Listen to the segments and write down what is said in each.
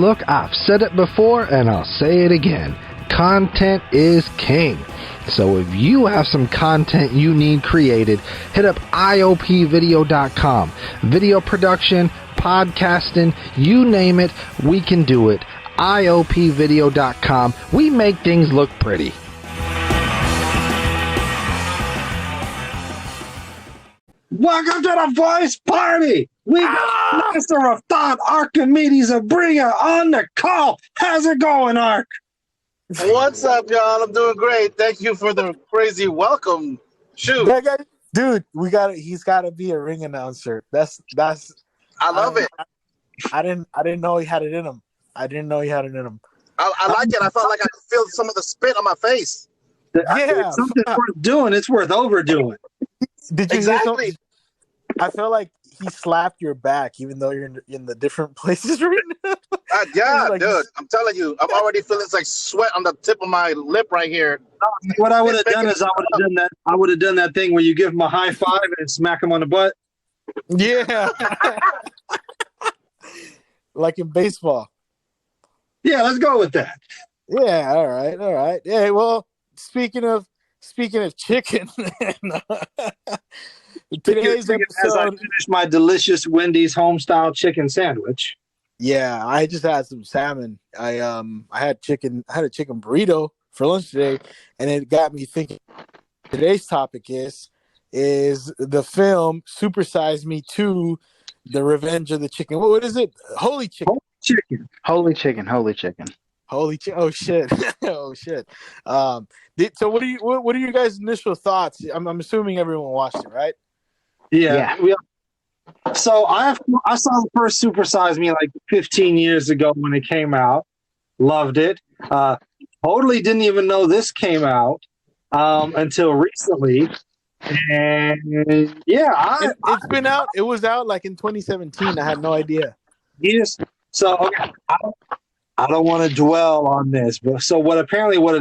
look, I've said it before and I'll say it again. Content is king. So if you have some content you need created, hit up iopvideo.com. Video production, podcasting, you name it, we can do it. iopvideo.com. We make things look pretty. Welcome to the Voice Party. We got Master of Thought, Archimedes, Abria on the call. How's it going, Ark? What's up, y'all? I'm doing great. Thank you for the crazy welcome. Shoot, dude, he's got to be a ring announcer. That's. I love it. I didn't know he had it in him. I like it. I felt like I could feel some of the spit on my face. Yeah, if something's worth doing. It's worth overdoing. Did you exactly? Hear something? I feel like he slapped your back, even though you're in the different places right now. Yeah, like, dude, I'm telling you, I'm already feeling like sweat on the tip of my lip right here. What I would have done is I would have done that thing where you give him a high five and smack him on the butt. Yeah, like in baseball. Yeah, let's go with that. Yeah, all right. Yeah, well, speaking of chicken, today's episode, as I finish my delicious Wendy's home-style chicken sandwich. Yeah, I just had some salmon. I had a chicken burrito for lunch today, and it got me thinking. Today's topic is the film Super Size Me 2: The Revenge of the Chicken. What is it? Holy Chicken. Holy chicken. Oh shit. Oh shit. So what are your guys' initial thoughts? I'm assuming everyone watched it, right? Yeah. So I saw the first Super Size Me like 15 years ago when it came out. Loved it. Totally didn't even know this came out until recently. And yeah, it's been out. It was out like in 2017. I had no idea. Yes. So okay, I don't want to dwell on this, but so what had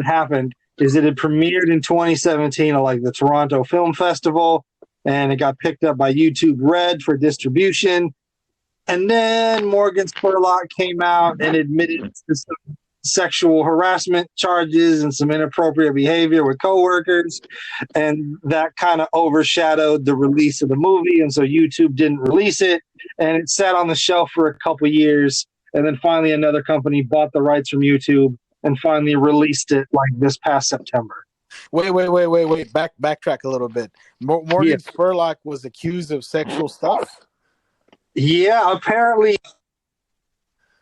happened is it had premiered in 2017 at like the Toronto Film Festival, and it got picked up by YouTube Red for distribution. And then Morgan Spurlock came out and admitted to some sexual harassment charges and some inappropriate behavior with coworkers, and that kind of overshadowed the release of the movie, and so YouTube didn't release it, and it sat on the shelf for a couple years, and then finally another company bought the rights from YouTube and finally released it like this past September. Wait. Backtrack a little bit. Morgan Spurlock was accused of sexual stuff? Yeah, apparently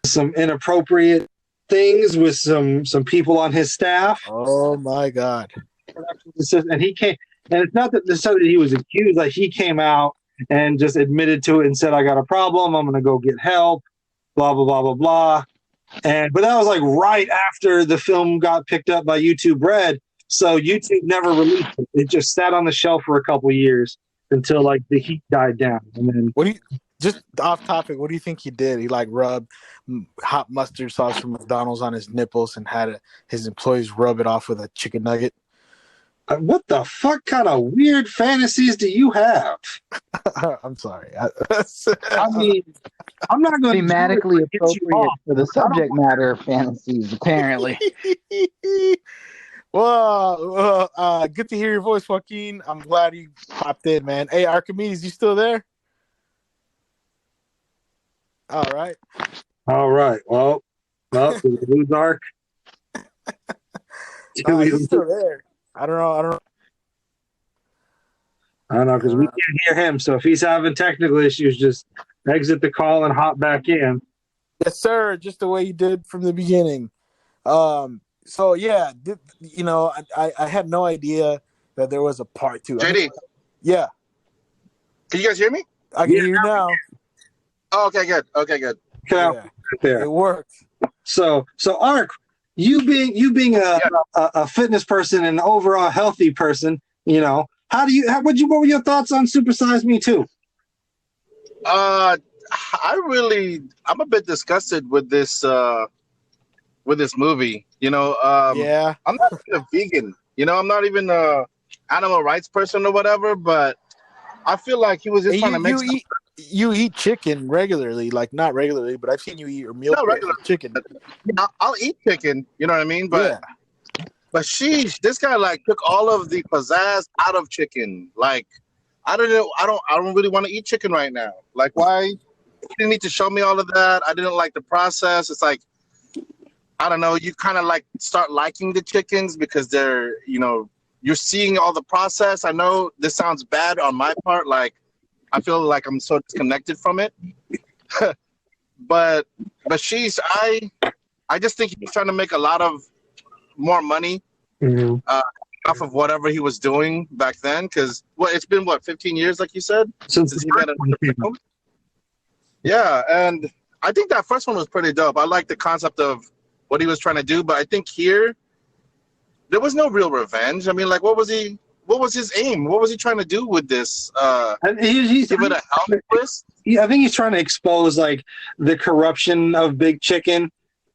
some inappropriate things with some people on his staff. Oh my God. And he came, and it's not that necessarily he was accused, like he came out and just admitted to it and said, I got a problem, I'm gonna go get help, blah blah blah blah blah. But that was like right after the film got picked up by YouTube Red, so YouTube never released it. It just sat on the shelf for a couple of years until like the heat died down. And then just off topic, what do you think he did? He like rubbed hot mustard sauce from McDonald's on his nipples and had his employees rub it off with a chicken nugget. What the fuck kind of weird fantasies do you have? I'm sorry. I mean, I'm not going to thematically appropriate for the subject matter of fantasies, apparently. Well, good to hear your voice, Joaquin. I'm glad you popped in, man. Hey, Archimedes, you still there? All right. Well, lose Ark. He's still there. I don't know because we can't hear him. So if he's having technical issues, just exit the call and hop back in. Yes, sir. Just the way you did from the beginning. So yeah, I had no idea that there was a part 2. JD. Yeah. Can you guys hear me? I can hear you now. Oh, okay, good. Yeah. Right there. It worked. So Ark, you being a fitness person and overall healthy person, what were your thoughts on Super Size Me 2? I'm a bit disgusted with this movie. Yeah. I'm not even a vegan. I'm not even a animal rights person or whatever, but I feel like he was just trying to make you eat chicken regularly, like not regularly, but I've seen you eat your meal Not prep regular. with chicken. I'll eat chicken. You know what I mean? Yeah. But sheesh, this guy like took all of the pizzazz out of chicken. Like, I don't really want to eat chicken right now. Like, why? You didn't need to show me all of that. I didn't like the process. It's like, I don't know. You kind of like start liking the chickens because they're, you're seeing all the process. I know this sounds bad on my part. Like, I feel like I'm so disconnected from it. but I just think he's trying to make a lot of more money off of whatever he was doing back then, because it's been 15 years, like you said, since he made another film. Yeah, and I think that first one was pretty dope. I like the concept of what he was trying to do, but I think here there was no real revenge. I mean, like, what was his aim? What was he trying to do with this? He's give it a health twist? I think he's trying to expose like the corruption of Big Chicken.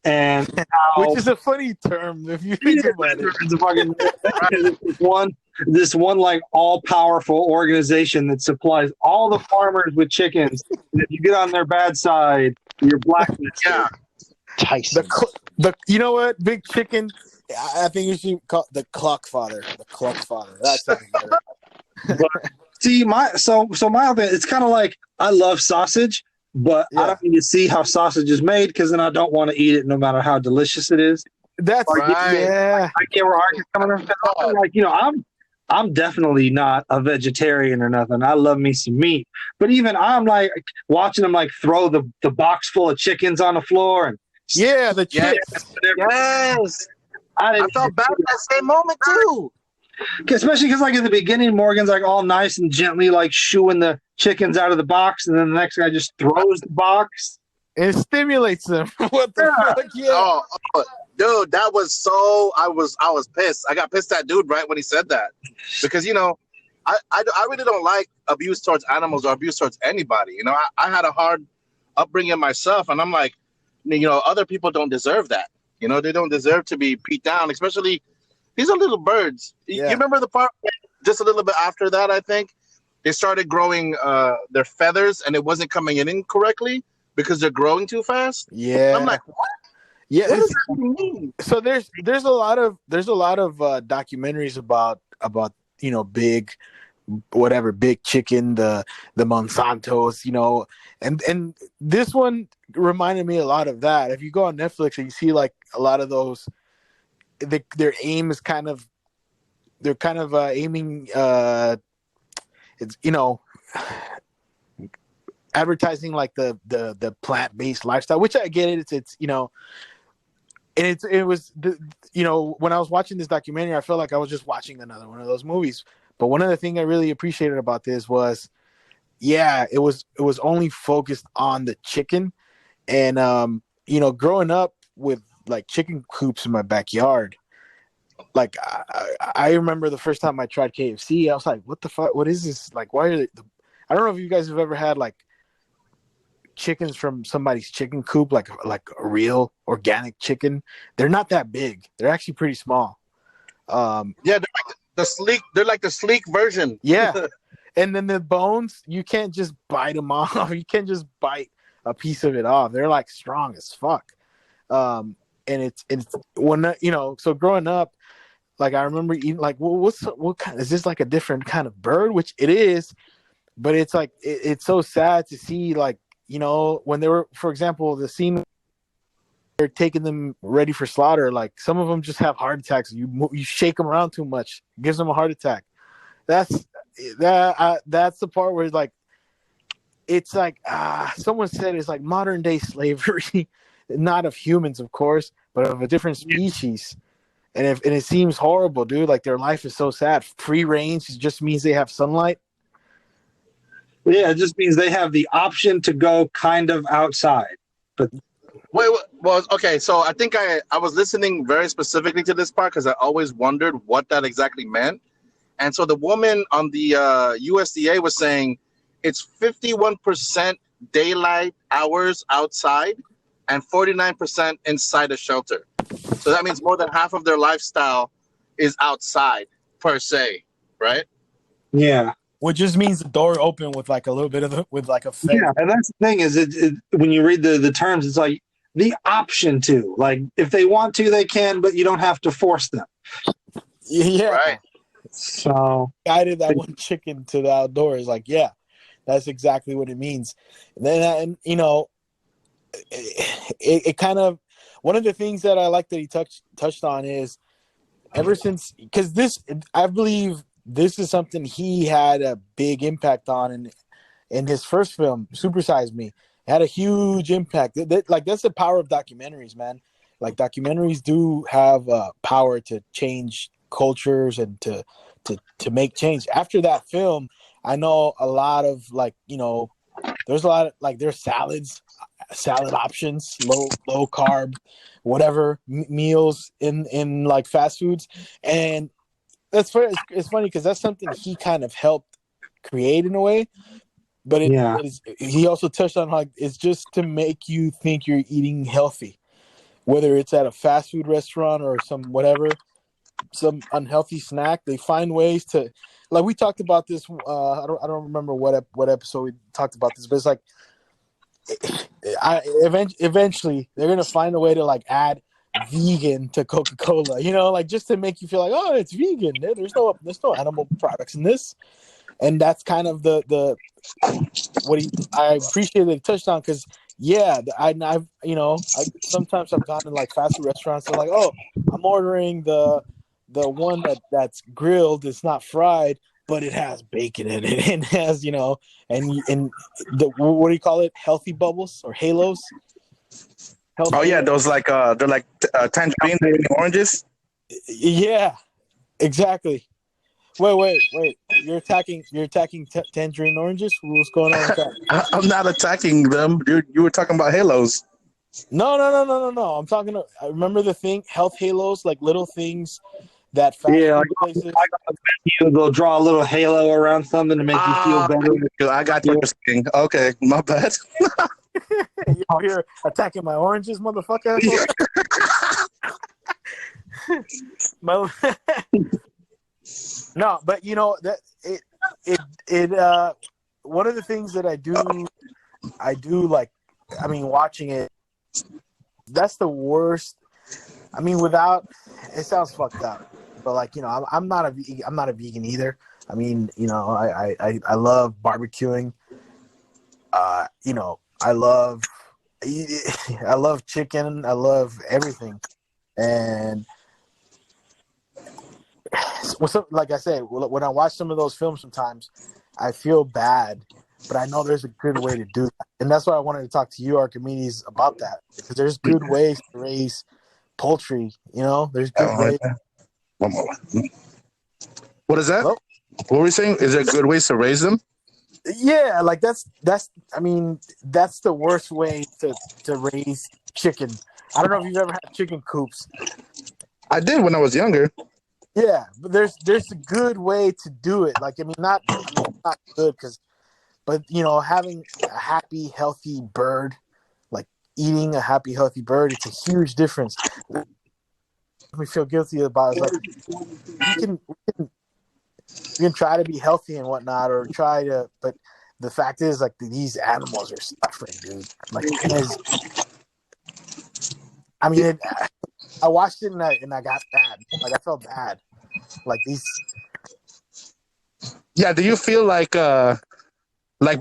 And which is a funny term if you think about it. It's a fucking this one like all powerful organization that supplies all the farmers with chickens. And if you get on their bad side, you're blacklisted. Yeah, Tyson. You know what? Big Chicken. I think you should call the Clock Father. The Clock Father. That's better. But, see, my opinion, it's kind of like I love sausage. But I don't need to see how sausage is made because then I don't want to eat it no matter how delicious it is. That's right. Yeah. I get where Ark is coming from. Like, I'm definitely not a vegetarian or nothing. I love me some meat. But even I'm like watching them like throw the box full of chickens on the floor and the chips. Yes. I felt bad at that same moment too. Especially because, like, in the beginning, Morgan's like all nice and gently, like shooing the chickens out of the box, and then the next guy just throws the box. It stimulates them. What the fuck? Yeah. Oh, dude, that was so. I was pissed. I got pissed at dude right when he said that because I really don't like abuse towards animals or abuse towards anybody. I had a hard upbringing myself, and I'm like, other people don't deserve that. They don't deserve to be beat down, especially. These are little birds. Yeah. You remember the part just a little bit after that, I think? They started growing their feathers, and it wasn't coming in correctly because they're growing too fast. Yeah. I'm like, what? Yeah. What does that mean? So there's a lot of documentaries about big chicken, the Monsantos, and this one reminded me a lot of that. If you go on Netflix and you see like a lot of those. Their aim is they're aiming it's advertising like the plant-based lifestyle, which I get it. It's and it was when I was watching this documentary, I felt like I was just watching another one of those movies. But one of the things I really appreciated about this was, it was only focused on the chicken, and growing up with like chicken coops in my backyard. Like I remember the first time I tried KFC, I was like, "What the fuck? What is this? Like, why are they?" I don't know if you guys have ever had like chickens from somebody's chicken coop, like a real organic chicken. They're not that big. They're actually pretty small. They're like the sleek. They're like the sleek version. Yeah, and then the bones, you can't just bite them off. You can't just bite a piece of it off. They're like strong as fuck. And it's when so growing up, like I remember eating like, what kind is this, like a different kind of bird, which it is, but it's like it's so sad to see, like, when they were, for example, the scene they're taking them ready for slaughter, like some of them just have heart attacks. You shake them around too much, it gives them a heart attack. That's the part where it's like someone said it's like modern day slavery. Not of humans, of course, but of a different species. And it seems horrible, dude. Like their life is so sad. Free range just means they have sunlight. Yeah, it just means they have the option to go kind of outside. But well, okay. So I think I was listening very specifically to this part because I always wondered what that exactly meant. And so the woman on the USDA was saying it's 51% daylight hours outside and 49% inside a shelter. So that means more than half of their lifestyle is outside, per se, right? Yeah. Which just means the door open with like a little bit of with like a fence. Yeah, and that's the thing is, when you read the terms, it's like the option to. Like, if they want to, they can, but you don't have to force them. Yeah. Right. So Guided that one chicken to the outdoors. Like, yeah, that's exactly what it means. And then, it kind of, one of the things that I like that he touched on is ever since, because I believe this is something he had a big impact on in his first film, Super Size Me. It had a huge impact. That's the power of documentaries, man. Like, documentaries do have power to change cultures and to make change. After that film, I know a lot of there's a lot of there's salad options, low carb, whatever meals in like fast foods, and it's funny because that's something he kind of helped create in a way. But he also touched on how it's just to make you think you're eating healthy, whether it's at a fast food restaurant or some unhealthy snack. They find ways to, like we talked about this. I don't remember what episode we talked about this, but it's like eventually they're gonna find a way to like add vegan to Coca-Cola, like just to make you feel like, oh, it's vegan. There's no animal products in this, and that's kind of the I appreciate that he touched on, because I've sometimes I've gone to like fast food restaurants. They're like, oh, I'm ordering the one that's grilled. It's not fried, but it has bacon in it, and has and the what do you call it? Healthy bubbles or halos. Oh yeah, those like they're like tangerine oranges. Yeah, exactly. Wait. You're attacking tangerine oranges? What's going on with that? I'm not attacking them. You were talking about halos. No. I'm talking. I remember the thing, health halos, like little things that fast food places. They'll draw a little halo around something to make you feel better. I got what you're saying. Okay, my bad. You're attacking my oranges, motherfucker. No, but that it one of the things that I do like, I mean, watching it, that's the worst. I mean, without, it sounds fucked up, but like, I'm not a vegan either. I mean, I love barbecuing. I love chicken. I love everything. And like I said, when I watch some of those films, sometimes I feel bad, but I know there's a good way to do that. And that's why I wanted to talk to you, Archimedes, about that, because there's good ways to raise poultry. There's good ways. One more. What is that? Hello? What were we saying? Is there good ways to raise them? Yeah, like that's the worst way to raise chicken. I don't know if you've ever had chicken coops. I did when I was younger. Yeah, but there's a good way to do it. Like, not good, but having a happy, healthy bird, like eating a happy, healthy bird, it's a huge difference. We feel guilty about it. Like, you can try to be healthy and whatnot, or but the fact is, like, these animals are suffering, dude. Like, I watched it and I got bad. Like, I felt bad. Like these. Yeah. Do you feel like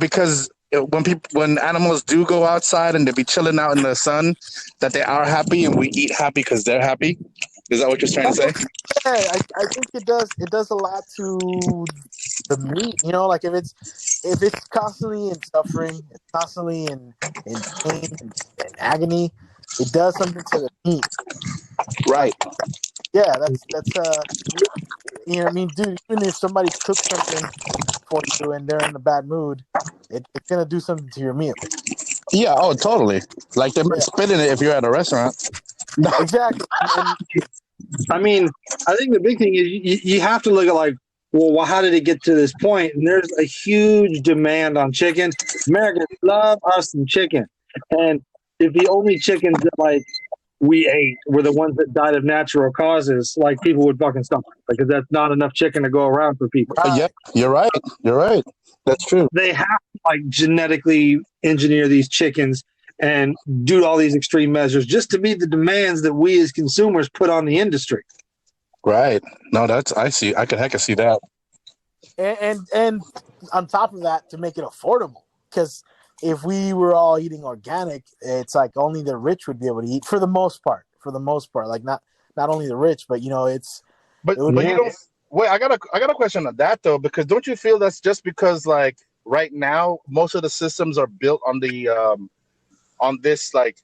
because when animals do go outside and they be chilling out in the sun, that they are happy and we eat happy because they're happy? Is that what you're trying to say? Yeah, I think it does. It does a lot to the meat. Like if it's constantly in suffering, it's constantly in pain and agony, it does something to the meat. Right. Yeah, that's dude, even if somebody cooks something for you and they're in a bad mood, it's gonna do something to your meal. Yeah, oh totally. Like they might spit in it if you're at a restaurant. Exactly. I mean, I think the big thing is you have to look at, like, well, how did it get to this point? And there's a huge demand on chicken. Americans love us some chicken. And if the only chickens that, like, we ate were the ones that died of natural causes, like people would fucking stop because that's not enough chicken to go around for people. Yeah, you're right. You're right. That's true. They have to like genetically engineer these chickens and do all these extreme measures just to meet the demands that we as consumers put on the industry. Right. No, I see. I can see that. And on top of that, to make it affordable, because if we were all eating organic, it's like only the rich would be able to eat for the most part. Like not only the rich, but it's. But you don't. Wait, I got a question on that though, because don't you feel that's just because like right now most of the systems are built on the on this like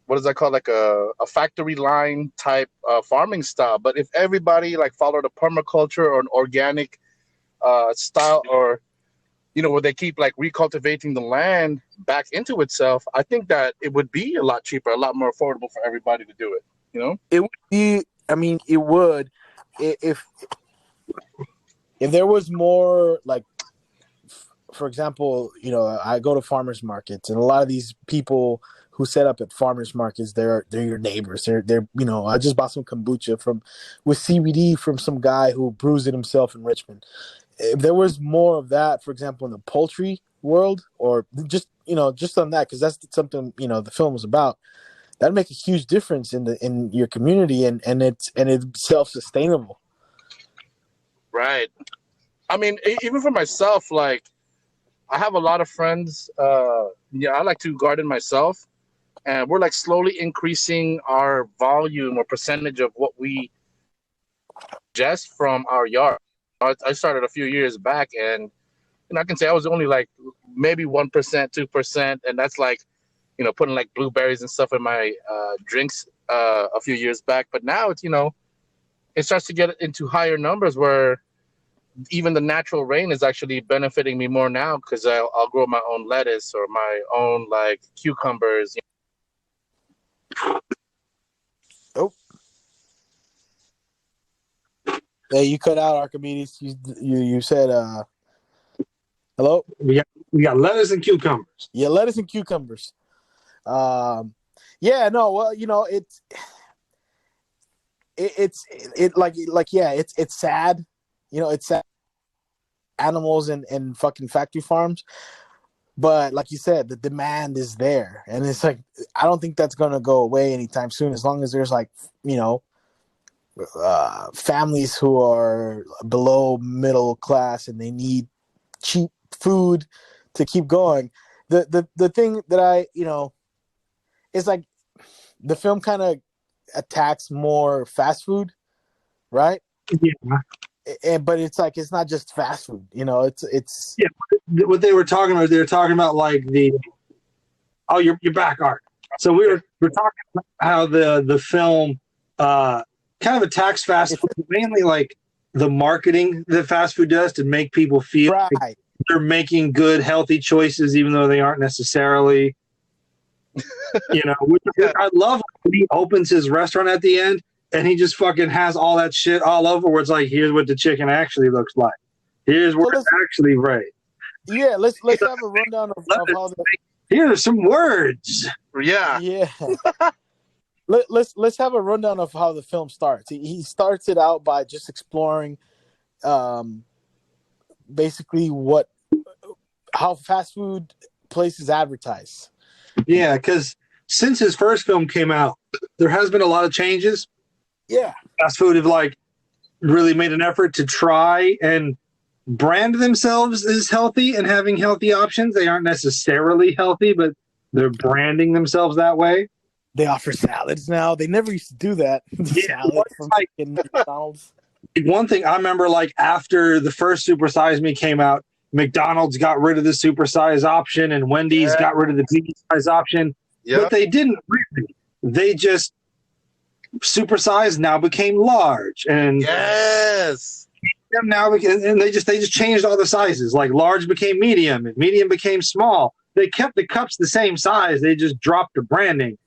what is that called, like a factory line type farming style? But if everybody like followed a permaculture or an organic style, or where they keep like recultivating the land back into itself, I think that it would be a lot cheaper, a lot more affordable for everybody to do it. It would be. I mean, it would if there was more like, for example, I go to farmers markets, and a lot of these people who set up at farmers markets, they're your neighbors. They're I just bought some kombucha with CBD from some guy who brews it himself in Richmond. If there was more of that, for example, in the poultry world, or just on that, because that's something the film was about, that'd make a huge difference in your community, and it's self-sustainable. Right. I mean, even for myself, like I have a lot of friends. I like to garden myself, and we're like slowly increasing our volume or percentage of what we ingest from our yard. I started a few years back, and I can say I was only like maybe 1%, 2%, and that's like putting like blueberries and stuff in my drinks a few years back. But now it's it starts to get into higher numbers where even the natural rain is actually benefiting me more now, because I'll grow my own lettuce or my own like cucumbers. Oh, hey, you cut out, Archimedes. You said hello. We got lettuce and cucumbers. Yeah, lettuce and cucumbers. Yeah, no, well, it's sad. It's sad, animals and fucking factory farms. But like you said, the demand is there, and it's like I don't think that's gonna go away anytime soon. As long as there's like families who are below middle class and they need cheap food to keep going. The thing that I it's like the film kind of attacks more fast food, right? Yeah. But it's like it's not just fast food, it's yeah. What they were talking about like you're back, Art. So we're talking about how the film kind of attacks fast food, mainly like the marketing that fast food does to make people feel like they're making good, healthy choices, even though they aren't necessarily. I love when he opens his restaurant at the end and he just fucking has all that shit all over where it's like, here's what the chicken actually looks like. Here's where it's actually raised. Yeah, let's have a rundown of how here are some words. Yeah. Let's have a rundown of how the film starts. He starts it out by just exploring basically how fast food places advertise. Yeah, because since his first film came out, there has been a lot of changes. Yeah. Fast food have like really made an effort to try and brand themselves as healthy and having healthy options. They aren't necessarily healthy, but they're branding themselves that way. They offer salads now. They never used to do that. Salad from McDonald's. One thing I remember, like after the first Super Size Me came out, McDonald's got rid of the super size option and Wendy's got rid of the medium size option. But they didn't really. They just supersized now became large, and now and they just changed all the sizes. Like large became medium and medium became small. They kept the cups the same size. They just dropped the branding.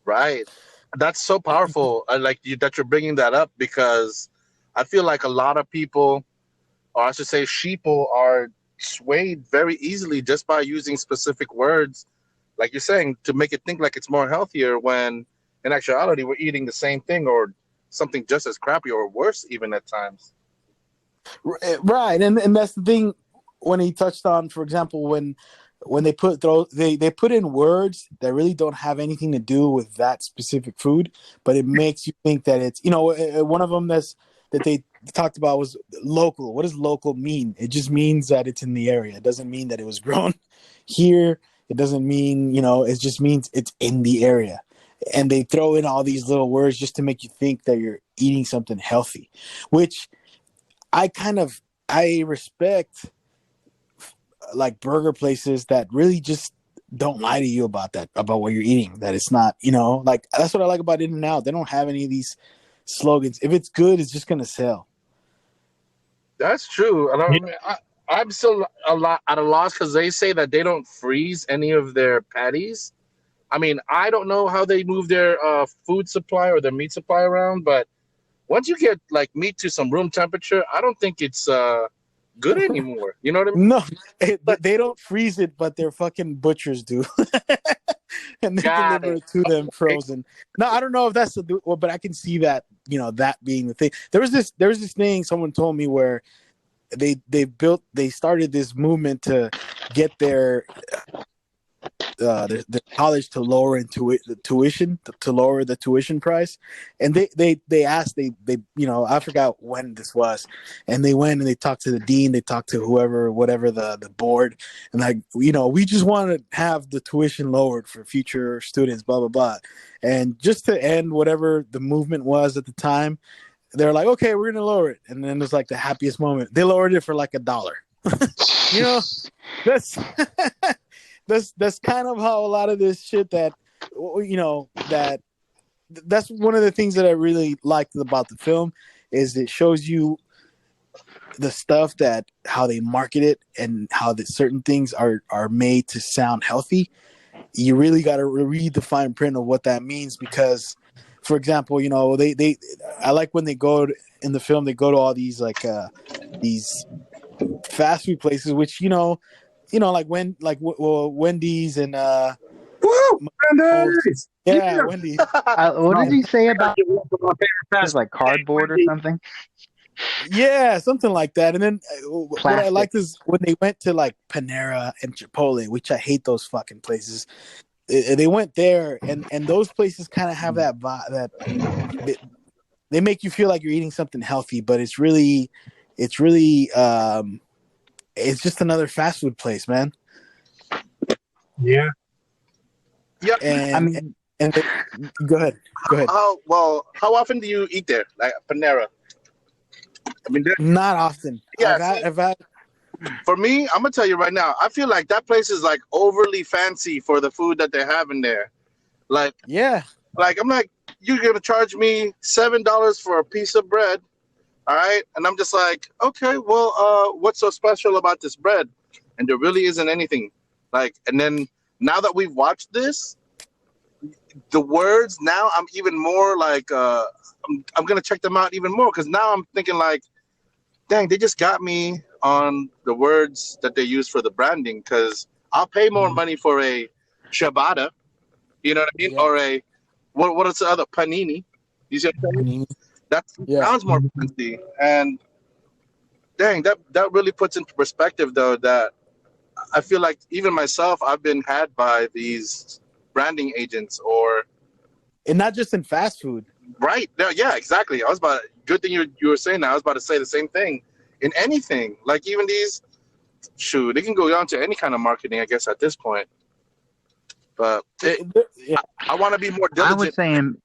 Right. That's so powerful. I like that you're bringing that up, because I feel like a lot of people, or I should say sheeple, are swayed very easily just by using specific words like you're saying, to make it think like it's more healthier when in actuality we're eating the same thing or something just as crappy or worse even at times. Right, and that's the thing when he touched on, for example, when they put in words that really don't have anything to do with that specific food, but it makes you think that it's, one of them that they talked about was local. What does local mean? It just means that it's in the area. It doesn't mean that it was grown here. It doesn't mean, it just means it's in the area. And they throw in all these little words just to make you think that you're eating something healthy, which I respect, like burger places that really just don't lie to you about what you're eating, that it's not, like that's what I like about In-N-Out. They don't have any of these slogans. If it's good, it's just going to sell. That's true. And I'm still a lot at a loss because they say that they don't freeze any of their patties. I mean, I don't know how they move their food supply or their meat supply around, but once you get like meat to some room temperature, I don't think it's good anymore. You know what I mean? No, they don't freeze it, but their fucking butchers do. And they deliver it to them frozen. No, I don't know if that's but I can see that, that being the thing. There was this thing someone told me where they started this movement to get their college to lower the tuition, to lower the tuition price, and they asked, I forgot when this was, and they went and they talked to the dean, they talked to whatever the board, and like, we just want to have the tuition lowered for future students, blah blah blah, and just to end whatever the movement was at the time, they're like, okay, we're gonna lower it, and then it's like the happiest moment. They lowered it for like $1. That's kind of how a lot of this shit that's one of the things that I really liked about the film is it shows you the stuff how they market it and how certain things are made to sound healthy. You really got to read the fine print of what that means, because, for example, I like when they go in the film, they go to all these these fast food places, which like Wendy's and Wendy's. Yeah, Wendy's. What did he say about it's like cardboard or something? Yeah, something like that. And then what I liked is when they went to like Panera and Chipotle, which I hate those fucking places. They went there, and those places kind of have that vibe, that they make you feel like you're eating something healthy, but it's really it's just another fast food place, man. Yeah. Yeah. And go ahead. How often do you eat there, like Panera? I mean, not often. Yeah. I've had. For me, I'm gonna tell you right now, I feel like that place is like overly fancy for the food that they have in there. Like, yeah. Like, I'm like, you're gonna charge me $7 for a piece of bread. All right. And I'm just like, okay, well, what's so special about this bread? And there really isn't anything. Like, and then now that we've watched this, the words, now I'm even more like, I'm going to check them out even more, because now I'm thinking like, dang, they just got me on the words that they use for the branding, because I'll pay more money for a ciabatta, you know what I mean? Yeah. Or a, what is the other, panini? You see what I'm saying? That sounds more fancy, and dang, that really puts into perspective, though, that I feel like even myself, I've been had by these branding agents, and not just in fast food. Right? Yeah, exactly. Good thing you were saying that. I was about to say the same thing. In anything, like even these, they can go down to any kind of marketing, I guess, at this point. But I want to be more diligent. I was saying.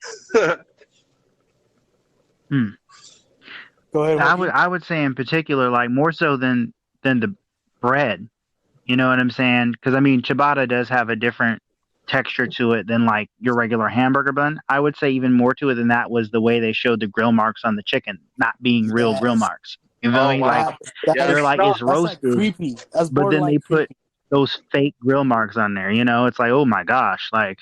Go ahead. I would say in particular, like more so than the bread. You know what I'm saying? Because I mean, ciabatta does have a different texture to it than like your regular hamburger bun. I would say even more to it than that was the way they showed the grill marks on the chicken not being real grill marks. You know, like they're like it's roasted, like creepy. That's but then they put those fake grill marks on there. You know, it's like, oh my gosh, like.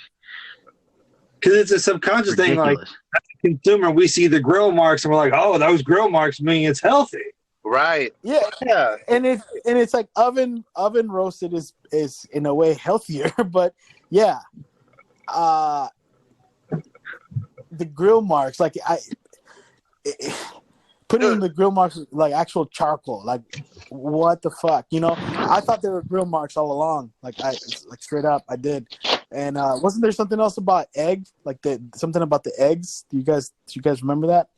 Because it's a subconscious thing, like as a consumer, we see the grill marks and we're like, "Oh, those grill marks mean it's healthy." Right. Yeah. And it's like oven roasted is in a way healthier, but Yeah. The grill marks, like putting the grill marks like actual charcoal, like what the fuck, you know? I thought they were grill marks all along, like straight up, I did. And wasn't there something else about egg, like something about the eggs? Do you guys remember that?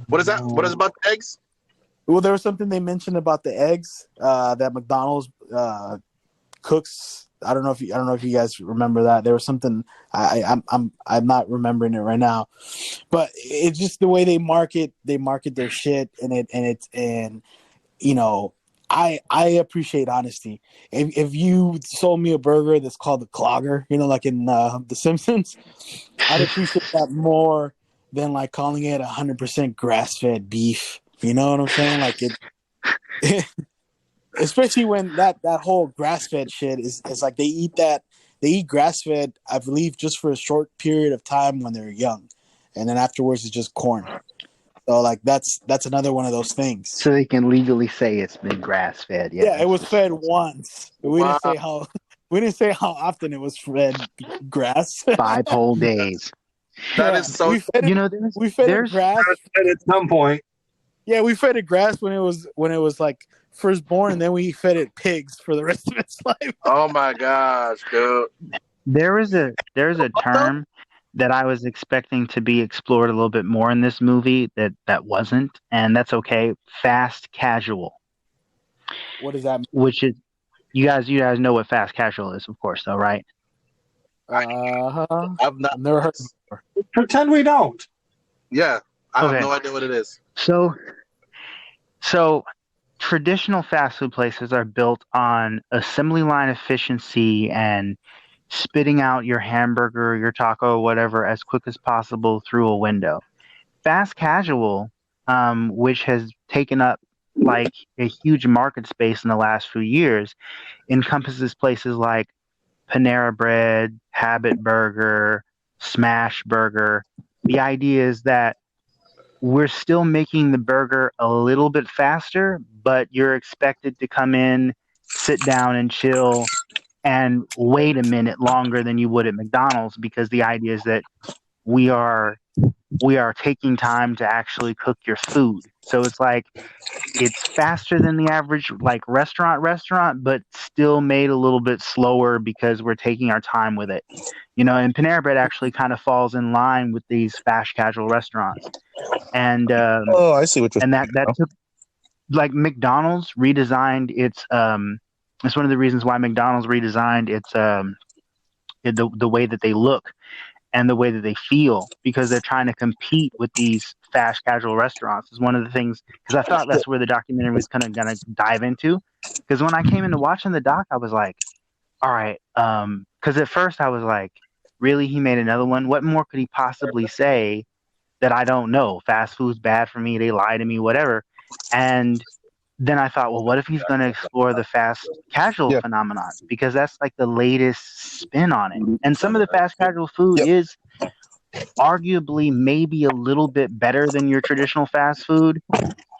What is that? What is about the eggs? Well, there was something they mentioned about the eggs that McDonald's cooks. I don't know if you guys remember that. There was something I'm not remembering it right now, but it's just the way they market their shit, and you know, I appreciate honesty. If you sold me a burger that's called the Clogger, you know, like in The Simpsons, I'd appreciate that more than like calling it 100% grass-fed beef. You know what I'm saying? Like it. Especially when that whole grass-fed shit is like they eat grass-fed, I believe, just for a short period of time when they're young, and then afterwards it's just corn. So like that's another one of those things. So they can legally say it's been grass-fed. Yeah, it was fed once. We Wow. didn't say how often it was fed grass. 5 whole days. That is so. We fed it grass At some point. Yeah, we fed it grass when it was like first born, and then we fed it pigs for the rest of its life. Oh my gosh, dude. There's a term that I was expecting to be explored a little bit more in this movie that wasn't, and that's okay. Fast casual. What does that mean? Which is you guys know what fast casual is, of course, though, right? I've never heard of it before. Pretend we don't. Yeah, I Okay. have no idea what it is. So traditional fast food places are built on assembly line efficiency and spitting out your hamburger, your taco, whatever, as quick as possible through a window. Fast casual, which has taken up like a huge market space in the last few years, encompasses places like Panera Bread, Habit Burger, Smash Burger. The idea is that we're still making the burger a little bit faster, but you're expected to come in, sit down and chill, and wait a minute longer than you would at McDonald's, because the idea is that we are taking time to actually cook your food. So it's like it's faster than the average like restaurant, but still made a little bit slower because we're taking our time with it. You know, and Panera Bread actually kind of falls in line with these fast casual restaurants. And I see what you're and that took, like, McDonald's redesigned its it's one of the reasons why McDonald's redesigned its the way that they look and the way that they feel, because they're trying to compete with these fast casual restaurants. Is one of the things, because I thought that's where the documentary was kind of gonna dive into. Because when I came into watching the doc, I was like, all right, because at first I was like, really, he made another one? What more could he possibly say that I don't know? Fast food's bad for me, they lie to me, whatever. And then I thought, well, what if he's going to explore the fast casual phenomenon? Because that's like the latest spin on it. And some of the fast casual food is arguably maybe a little bit better than your traditional fast food,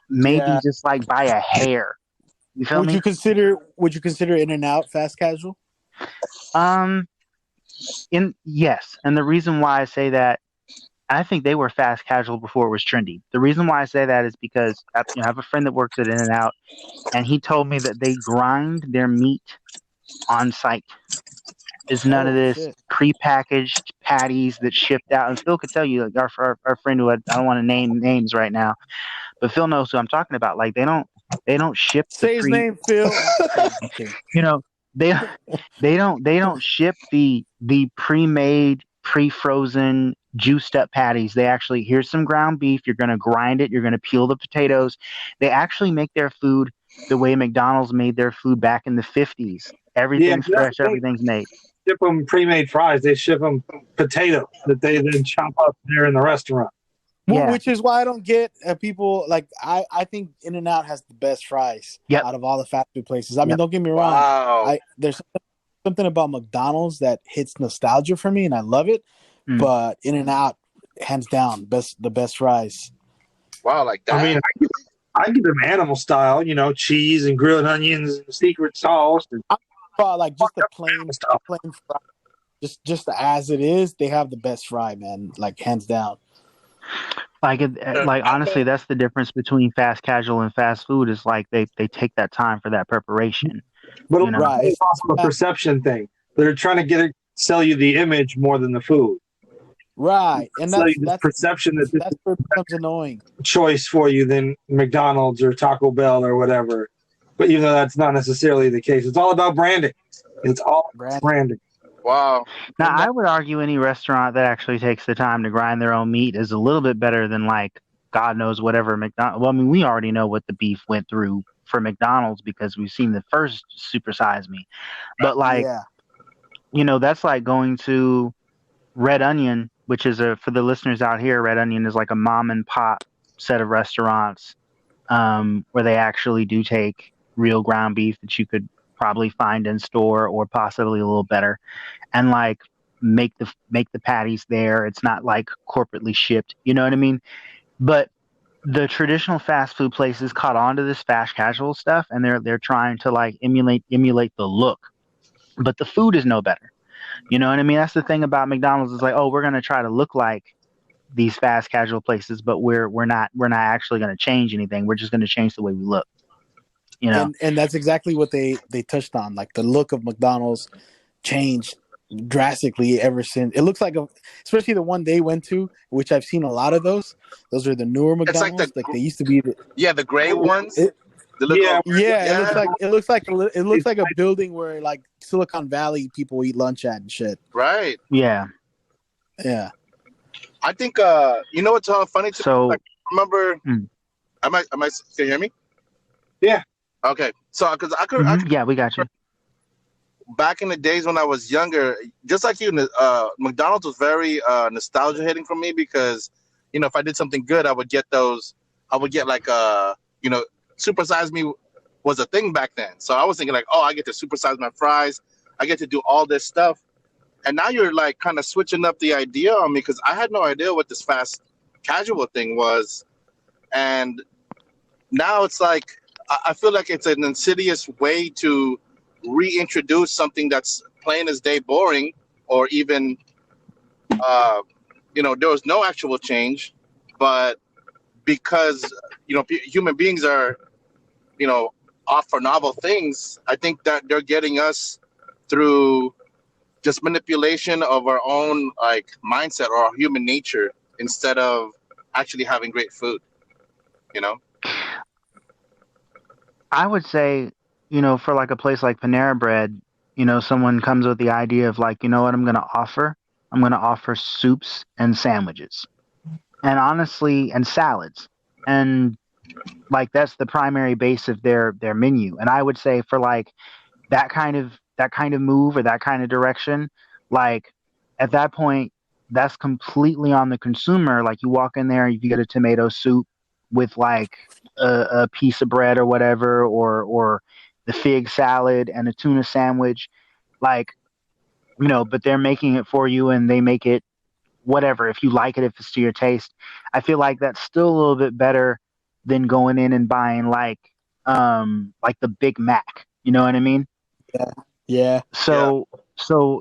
maybe just like by a hair. You feel me? Would you consider In-N-Out fast casual? Yes. And the reason why I say that, I think they were fast casual before it was trendy. The reason why I say that is because I have a friend that works at In-N-Out, and he told me that they grind their meat on site. There's none of this prepackaged patties that shipped out. And Phil could tell you, like our friend who I don't want to name names right now, but Phil knows who I'm talking about. Like they don't ship. Say his name, Phil. You know, they don't ship the pre-made, pre-frozen, juiced up patties. They actually, here's some ground beef, you're going to grind it, you're going to peel the potatoes. They actually make their food the way McDonald's made their food back in the 50s. Everything's fresh, everything's made. Ship them pre-made fries. They ship them potatoes that they then chop up there in the restaurant. Which is why I don't get people like I think In-N-Out has the best fries out of all the fast food places. I mean, don't get me wrong. Wow. There's something about McDonald's that hits nostalgia for me, and I love it. But In-N-Out, hands down, the best fries. Wow, like that. I mean, I give them animal style, cheese and grilled onions and secret sauce. like just the plain fry, just as it is, they have the best fry, man. Like hands down. Like honestly, that's the difference between fast casual and fast food. Is like they take that time for that preparation. But You know, Right. it's also a perception thing. They're trying to sell you the image more than the food. Right, and Sell you this perception that this that's where it becomes annoying. choice for you than McDonald's or Taco Bell or whatever. But even though that's not necessarily the case, it's all about branding. It's all branding. Wow. now I would argue any restaurant that actually takes the time to grind their own meat is a little bit better than like God knows whatever McDonald's. Well, I mean, we already know what the beef went through for McDonald's because we've seen the first Super Size Me, but like Yeah. that's like going to Red Onion, which is for the listeners out here, Red Onion is like a mom and pop set of restaurants where they actually do take real ground beef that you could probably find in store or possibly a little better, and like make the patties there. It's not like corporately shipped. You know what I mean? But the traditional fast food places caught on to this fast casual stuff, and they're trying to like emulate the look, but the food is no better. You know what I mean? That's the thing about McDonald's is like, oh, we're gonna try to look like these fast casual places, but we're not actually gonna change anything. We're just gonna change the way we look. You know? And that's exactly what they touched on. Like the look of McDonald's changed drastically ever since. It looks like especially the one they went to, which I've seen a lot of those. Those are the newer McDonald's. Like they used to be. The gray ones. It looks like a It's building where like Silicon Valley people eat lunch at and shit. Right. Yeah. Yeah. I think you know what's funny too? So like, remember am I can you hear me? Yeah. Okay. So because I could yeah, we got you. back in the days when I was younger, just like you, McDonald's was very nostalgia hitting for me because, if I did something good, I would get like supersize me was a thing back then. So I was thinking like, oh, I get to supersize my fries. I get to do all this stuff. And now you're like kind of switching up the idea on me because I had no idea what this fast casual thing was. And now it's like, I feel like it's an insidious way to reintroduce something that's plain as day boring, or even, there was no actual change, but because, human beings are, off for novel things, I think that they're getting us through just manipulation of our own like mindset or our human nature instead of actually having great food, I would say, for like a place like Panera Bread, someone comes with the idea of like, you know what I'm going to offer? I'm going to offer soups and sandwiches, and honestly, and salads, and like that's the primary base of their menu. And I would say for like that kind of move or that kind of direction, like at that point, that's completely on the consumer. Like you walk in there, you get a tomato soup with like a piece of bread or whatever, or the fig salad and a tuna sandwich, like, but they're making it for you and they make it whatever, if you like it, if it's to your taste. I feel like that's still a little bit better than going in and buying like the Big Mac. You know what I mean? Yeah. So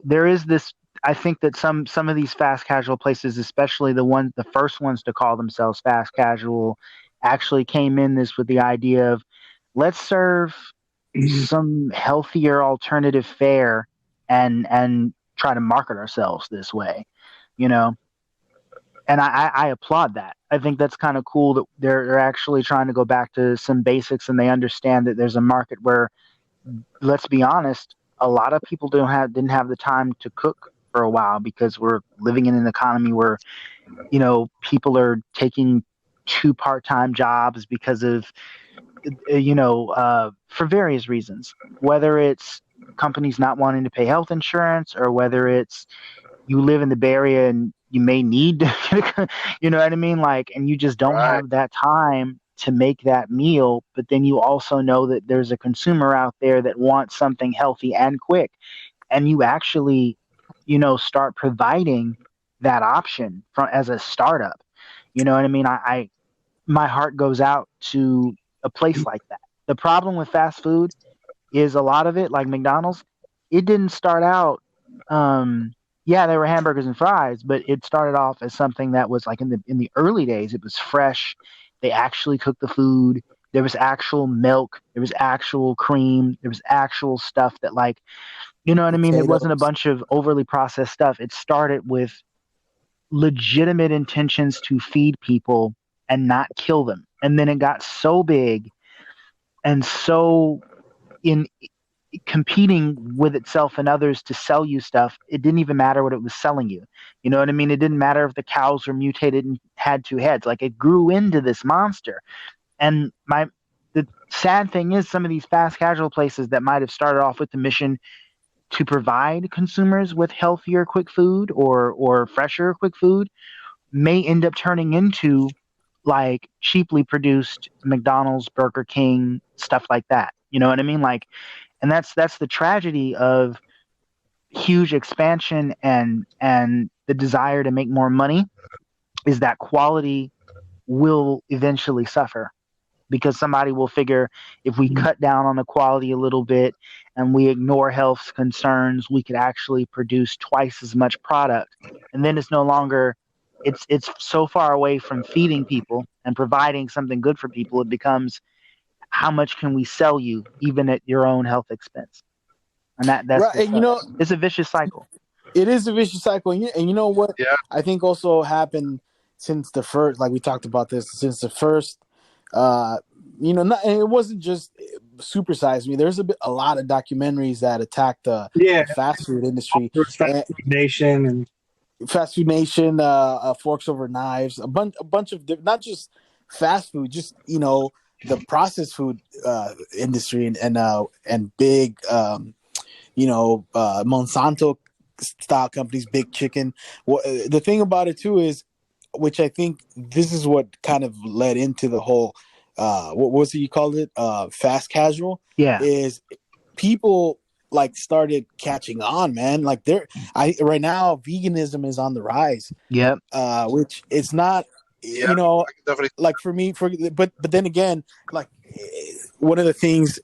there is this. I think that some of these fast casual places, especially the first ones to call themselves fast casual, actually came in this with the idea of let's serve some healthier alternative fare and try to market ourselves this way, And I applaud that. I think that's kind of cool that they're actually trying to go back to some basics and they understand that there's a market where, let's be honest, a lot of people didn't have the time to cook for a while because we're living in an economy where, people are taking 2 part-time jobs because of, for various reasons, whether it's companies not wanting to pay health insurance or whether it's you live in the Bay Area and you may need to, you know what I mean? Like, and you just don't have that time to make that meal, but then you also know that there's a consumer out there that wants something healthy and quick. And you actually, start providing that option as a startup. You know what I mean? My heart goes out to a place like that. The problem with fast food is a lot of it, like McDonald's, it didn't start out. Yeah, there were hamburgers and fries, but it started off as something that was like in the early days. It was fresh. They actually cooked the food. There was actual milk. There was actual cream. There was actual stuff that, like, you know what I mean? It wasn't a Potatoes. bunch of overly processed stuff. It started with legitimate intentions to feed people and not kill them. And then it got so big and so in competing with itself and others to sell you stuff, it didn't even matter what it was selling you. You know what I mean? It didn't matter if the cows were mutated and had two heads. Like, it grew into this monster. And the sad thing is, some of these fast casual places that might have started off with the mission to provide consumers with healthier quick food or fresher quick food may end up turning into like cheaply produced McDonald's, Burger King, stuff like that. You know what I mean? Like, and that's the tragedy of huge expansion and the desire to make more money, is that quality will eventually suffer, because somebody will figure, if we cut down on the quality a little bit and we ignore health concerns, we could actually produce twice as much product. And then it's no longer, it's so far away from feeding people and providing something good for people. It becomes, how much can we sell you, even at your own health expense? And that's Right, and you know, it's a vicious cycle. it is a vicious cycle. And you know what? Yeah. I think also happened since the first, like we talked about this, since the first, not, and it wasn't just Super Size Me. There's a lot of documentaries that attack the Yeah, fast food industry, Fast Food Nation and Fast Food Nation, Forks Over Knives, a bunch of not just fast food, just the processed food industry and big Monsanto style companies, big chicken. Well, the thing about it too is, which I think this is what kind of led into the whole what was it you called it, fast casual, Yeah. is people like started catching on, man. Like right now veganism is on the rise. Yep. Which it's not, Yeah, I can definitely. like for me, but then again, like one of the things,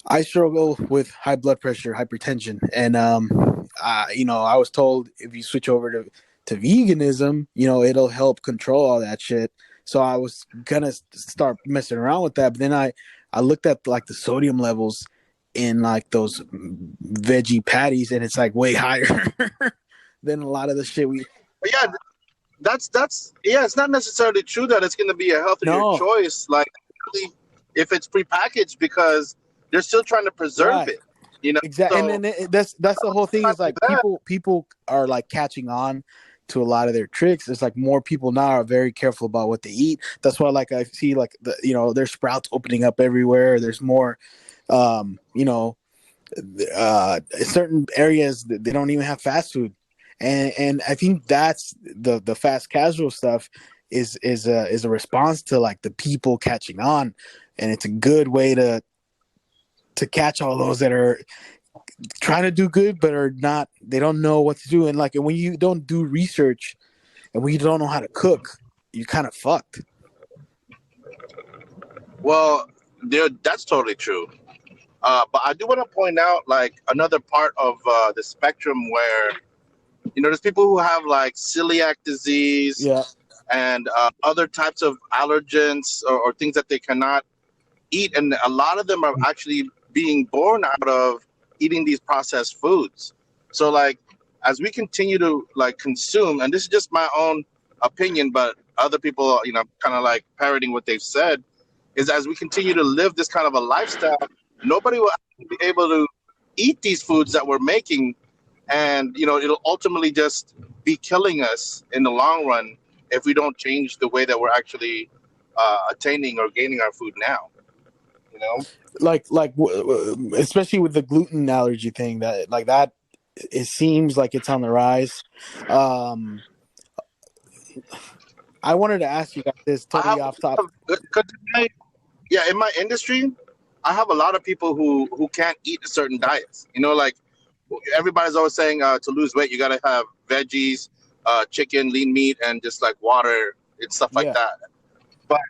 I struggle with high blood pressure, hypertension, and I was told if you switch over to veganism, it'll help control all that shit. So I was gonna start messing around with that, but then I looked at like the sodium levels in like those veggie patties, and it's like way higher than a lot of the shit we. But yeah, that's yeah. It's not necessarily true that it's going to be a healthier No. choice. Like, if it's prepackaged, because they're still trying to preserve Right. it. Exactly, So, and then that's the whole thing, is like people are like catching on to a lot of their tricks. It's like more people now are very careful about what they eat. That's why, like, I see like there's Sprouts opening up everywhere. There's more, certain areas that they don't even have fast food, and I think that's the fast casual stuff is a response to like the people catching on, and it's a good way to catch all those that are trying to do good but are not, they don't know what to do. And like, when you don't do research and when you don't know how to cook, you're kind of fucked. well, that's totally true. But I do want to point out like another part of the spectrum where there's people who have like celiac disease Yeah. and other types of allergens or things that they cannot eat, and a lot of them are actually being born out of eating these processed foods. So like, as we continue to like consume, and this is just my own opinion, but other people, kind of like parroting what they've said, is as we continue to live this kind of a lifestyle, nobody will actually be able to eat these foods that we're making, and it'll ultimately just be killing us in the long run if we don't change the way that we're actually attaining or gaining our food now. Like especially with the gluten allergy thing, that it seems like it's on the rise. I wanted to ask you guys this, totally off topic. In my industry, I have a lot of people who can't eat certain diets. Like, everybody's always saying to lose weight, you got to have veggies, chicken, lean meat, and just like water and stuff like that. But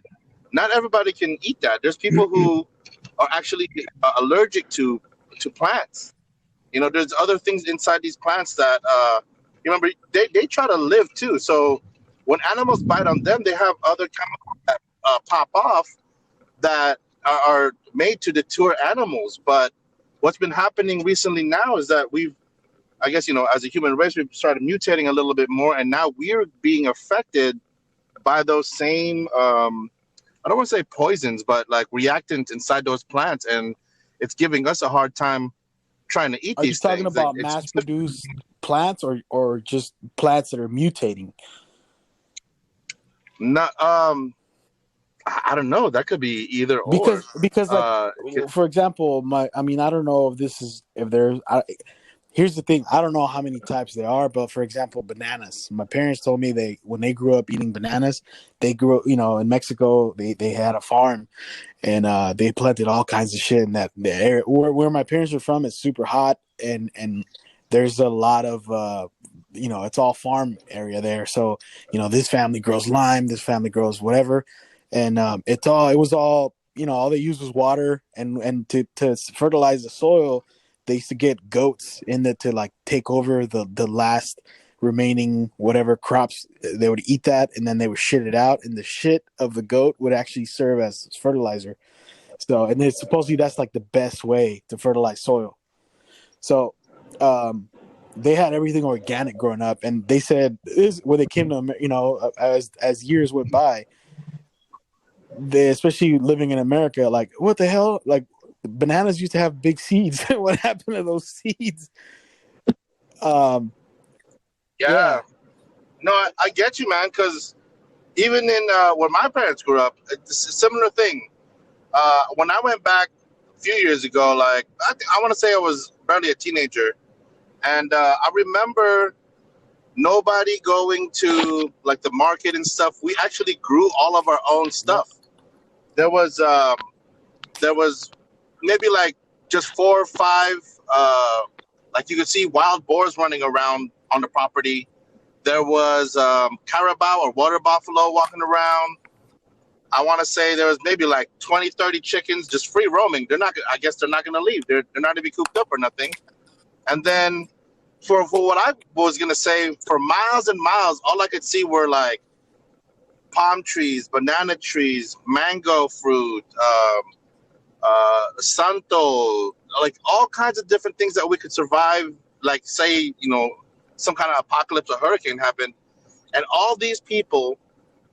not everybody can eat that. There's people who are actually allergic to plants. You know, there's other things inside these plants that you remember they try to live too. So when animals bite on them, they have other chemicals that pop off that are made to deter animals. But what's been happening recently now is that I guess, you know, as a human race, we've started mutating a little bit more, and now we're being affected by those same, I don't want to say poisons, but like reactants inside those plants, and it's giving us a hard time trying to eat Are you these talking things. about mass-produced plants or just plants that are mutating? Not, I don't know. That could be either or. Because like for example, I don't know if there's. Here's the thing. I don't know how many types there are, but for example, bananas. My parents told me when they grew up eating bananas, they grew up, you know, in Mexico, they had a farm and they planted all kinds of shit in the area where my parents are from. It's super hot and there's a lot of you know, it's all farm area there. So, you know, this family grows lime, this family grows whatever. And it was all, you know, all they used was water and to fertilize the soil. They used to get goats to like take over the last remaining whatever crops. They would eat that and then they would shit it out, and the shit of the goat would actually serve as fertilizer. So, and it's supposedly that's like the best way to fertilize soil. So, they had everything organic growing up, and they said this when they came to, you know, as years went by, they, especially living in America, like what the hell, like bananas used to have big seeds. What happened to those seeds? Yeah. No, I get you, man. Because even in where my parents grew up, it's a similar thing. When I went back a few years ago, like I want to say I was barely a teenager, and I remember nobody going to like the market and stuff. We actually grew all of our own stuff. There was maybe like just 4 or 5, like you could see wild boars running around on the property. There was carabao or water buffalo walking around. I want to say there was maybe like 20, 30 chickens just free roaming. I guess they're not going to leave. They're not going to be cooped up or nothing. And then for what I was going to say, for miles and miles, all I could see were like palm trees, banana trees, mango fruit, santo, like all kinds of different things that we could survive. Like say, you know, some kind of apocalypse or hurricane happened. And all these people,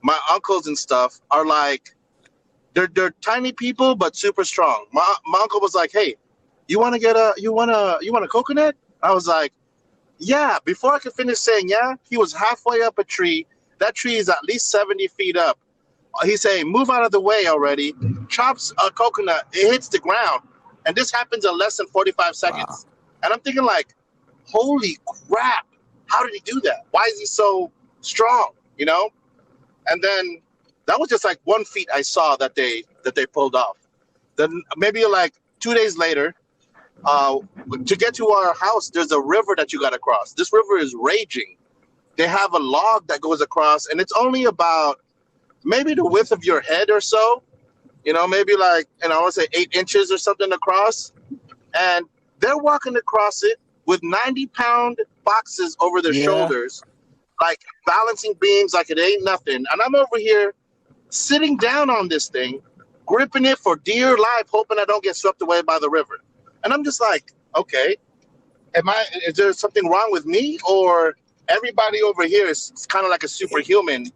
my uncles and stuff, are like, they're tiny people, but super strong. My uncle was like, hey, you want a coconut? I was like, yeah. Before I could finish saying yeah, he was halfway up a tree. That tree is at least 70 feet up. He's saying, move out of the way already. Chops a coconut. It hits the ground. And this happens in less than 45 seconds. Wow. And I'm thinking like, holy crap. How did he do that? Why is he so strong? You know? And then that was just like one feat I saw that they pulled off. Then maybe like 2 days later, to get to our house, there's a river that you got to cross. This river is raging. They have a log that goes across, and it's only about maybe the width of your head or so. You know, maybe like, and I want to say 8 inches or something across. And they're walking across it with 90-pound boxes over their shoulders, like balancing beams like it ain't nothing. And I'm over here sitting down on this thing, gripping it for dear life, hoping I don't get swept away by the river. And I'm just like, okay, is there something wrong with me? Or everybody over here is kind of like a superhuman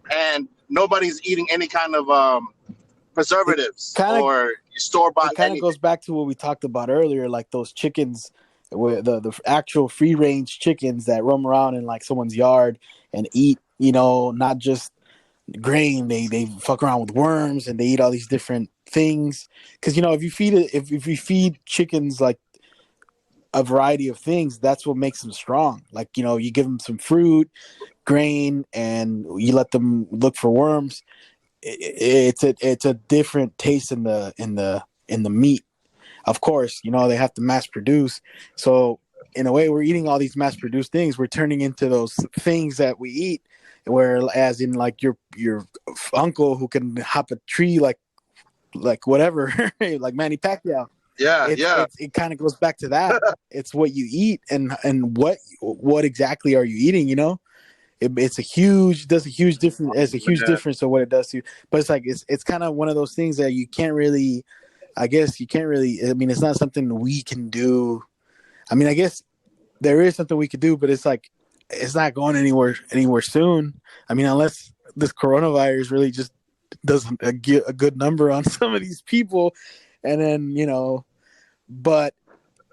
and nobody's eating any kind of preservatives or store-bought. It kind of goes back to what we talked about earlier, like those chickens, the actual free-range chickens that roam around in like someone's yard and eat, you know, not just grain. They fuck around with worms and they eat all these different things. Because, you know, if you feed chickens like a variety of things, that's what makes them strong. Like, you know, you give them some fruit, grain, and you let them look for worms. It's a different taste in the meat. Of course, you know, they have to mass produce. So in a way, we're eating all these mass produced things. We're turning into those things that we eat. Whereas in like your uncle who can hop a tree like whatever, like Manny Pacquiao. Yeah, it kind of goes back to that. It's what you eat and what exactly are you eating, you know? It's a huge difference. It's a huge difference of what it does to you. But it's like it's kind of one of those things that you can't really. I guess you can't really. I mean, it's not something we can do. I mean, I guess there is something we could do, but it's like it's not going anywhere soon. I mean, unless this coronavirus really just doesn't get a good number on some of these people, and then but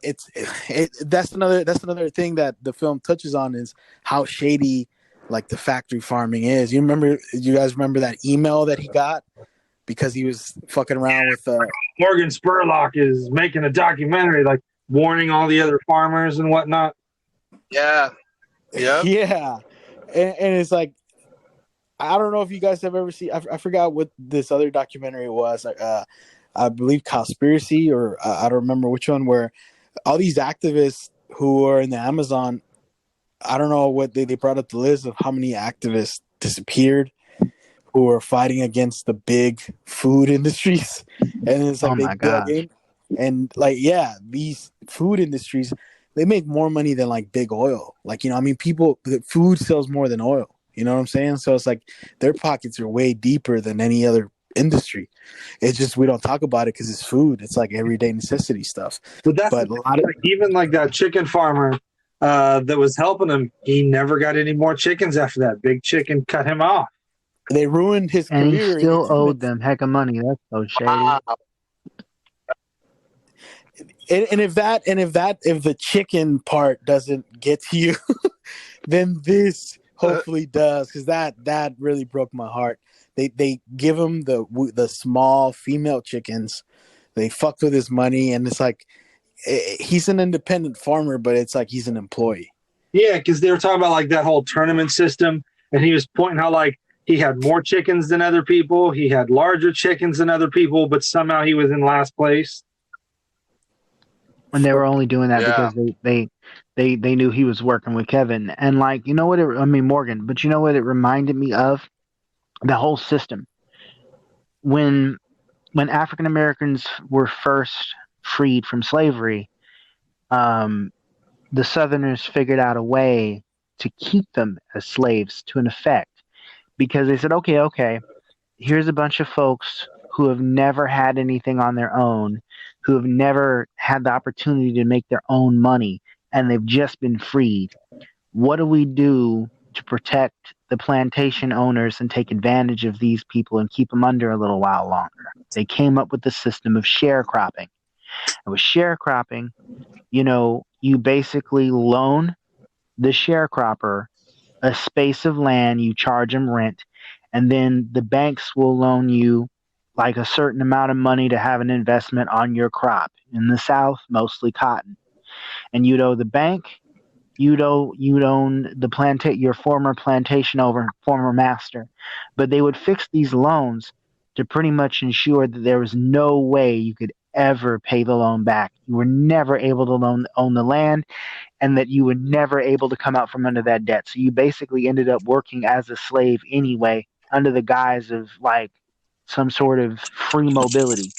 that's another thing that the film touches on is how shady like the factory farming is. You guys remember that email that he got because he was fucking around with Morgan Spurlock is making a documentary like warning all the other farmers and whatnot. Yeah. Yeah. And it's like, I don't know if you guys have ever seen, I forgot what this other documentary was. I believe Conspiracy, or I don't remember which one, where all these activists who are in the Amazon, I don't know what they brought up the list of how many activists disappeared who are fighting against the big food industries. And it's like, oh my God. And like, yeah, these food industries, they make more money than like big oil. Like, I mean, food sells more than oil. You know what I'm saying? So it's like their pockets are way deeper than any other industry. It's just we don't talk about it because it's food. It's like everyday necessity stuff. But a lot of even like that chicken farmer that was helping him, he never got any more chickens after that. Big Chicken cut him off. They ruined his and career. he still owed them heck of money. That's so shady. Wow. And if the chicken part doesn't get to you, then this hopefully does, because that really broke my heart. They give him the small female chickens. They fucked with his money, and it's like he's an independent farmer, but it's like he's an employee. Yeah, because they were talking about like that whole tournament system, and he was pointing how like he had more chickens than other people, he had larger chickens than other people, but somehow he was in last place. And they were only doing that because they knew he was working with Kevin. And like, Morgan, but you know what it reminded me of? The whole system. When African Americans were first freed from slavery, the Southerners figured out a way to keep them as slaves to an effect, because they said, okay, here's a bunch of folks who have never had anything on their own, who have never had the opportunity to make their own money, and they've just been freed. What do we do to protect the plantation owners and take advantage of these people and keep them under a little while longer? They came up with the system of sharecropping. And with sharecropping, you basically loan the sharecropper a space of land, you charge them rent, and then the banks will loan you like a certain amount of money to have an investment on your crop. In the South, mostly cotton. And you'd owe the bank, you'd own your former plantation owner, former master. But they would fix these loans to pretty much ensure that there was no way you could ever pay the loan back. You were never able to own the land, and that you were never able to come out from under that debt. So you basically ended up working as a slave anyway, under the guise of like some sort of free mobility.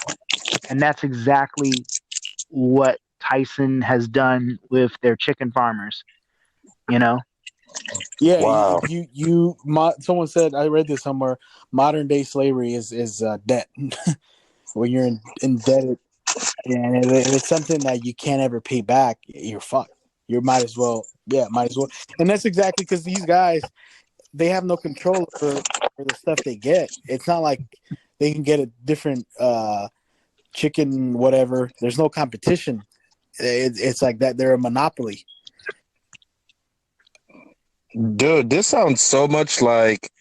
And that's exactly what Tyson has done with their chicken farmers, Yeah. Wow. Someone said, I read this somewhere, modern day slavery is debt. When you're indebted and it's something that you can't ever pay back, you're fucked. You might as well. And that's exactly because these guys, they have no control for the stuff they get. It's not like they can get a different chicken, whatever. There's no competition. It's like that. They're a monopoly. Dude, this sounds so much like,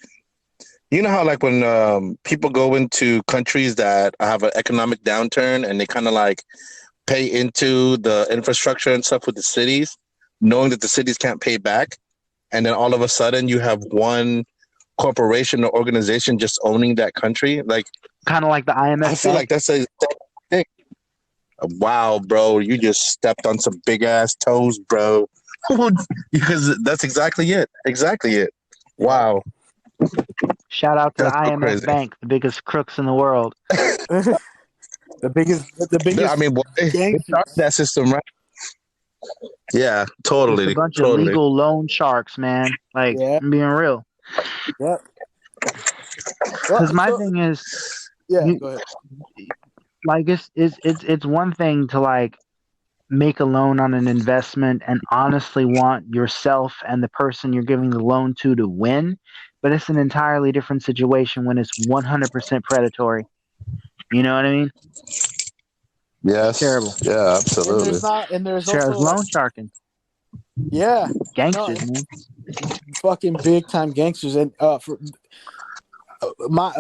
how like when people go into countries that have an economic downturn and they kind of like pay into the infrastructure and stuff with the cities, knowing that the cities can't pay back. And then all of a sudden you have one corporation or organization just owning that country. Like, kind of like the IMF. I feel like that's a thing. Wow, bro, you just stepped on some big ass toes, bro. Because that's exactly it. Wow. Shout out to That's the so IMF crazy. Bank, the biggest crooks in the world. The biggest I mean, boy, they gangsters. started that system, right? Yeah, Just a totally, bunch of totally. legal loan sharks, man. Like, Yeah, I'm being real. yeah. Well, Because my so thing is, yeah, you go ahead. like it's one thing to like make a loan on an investment and honestly want yourself and the person you're giving the loan to win, but it's an entirely different situation when it's 100% predatory. You know what I mean? It's Yes, terrible. yeah, And absolutely. there's It's terrible. also It's like, loan sharking. yeah, no, Gangsters, man. fucking big time gangsters. And for my,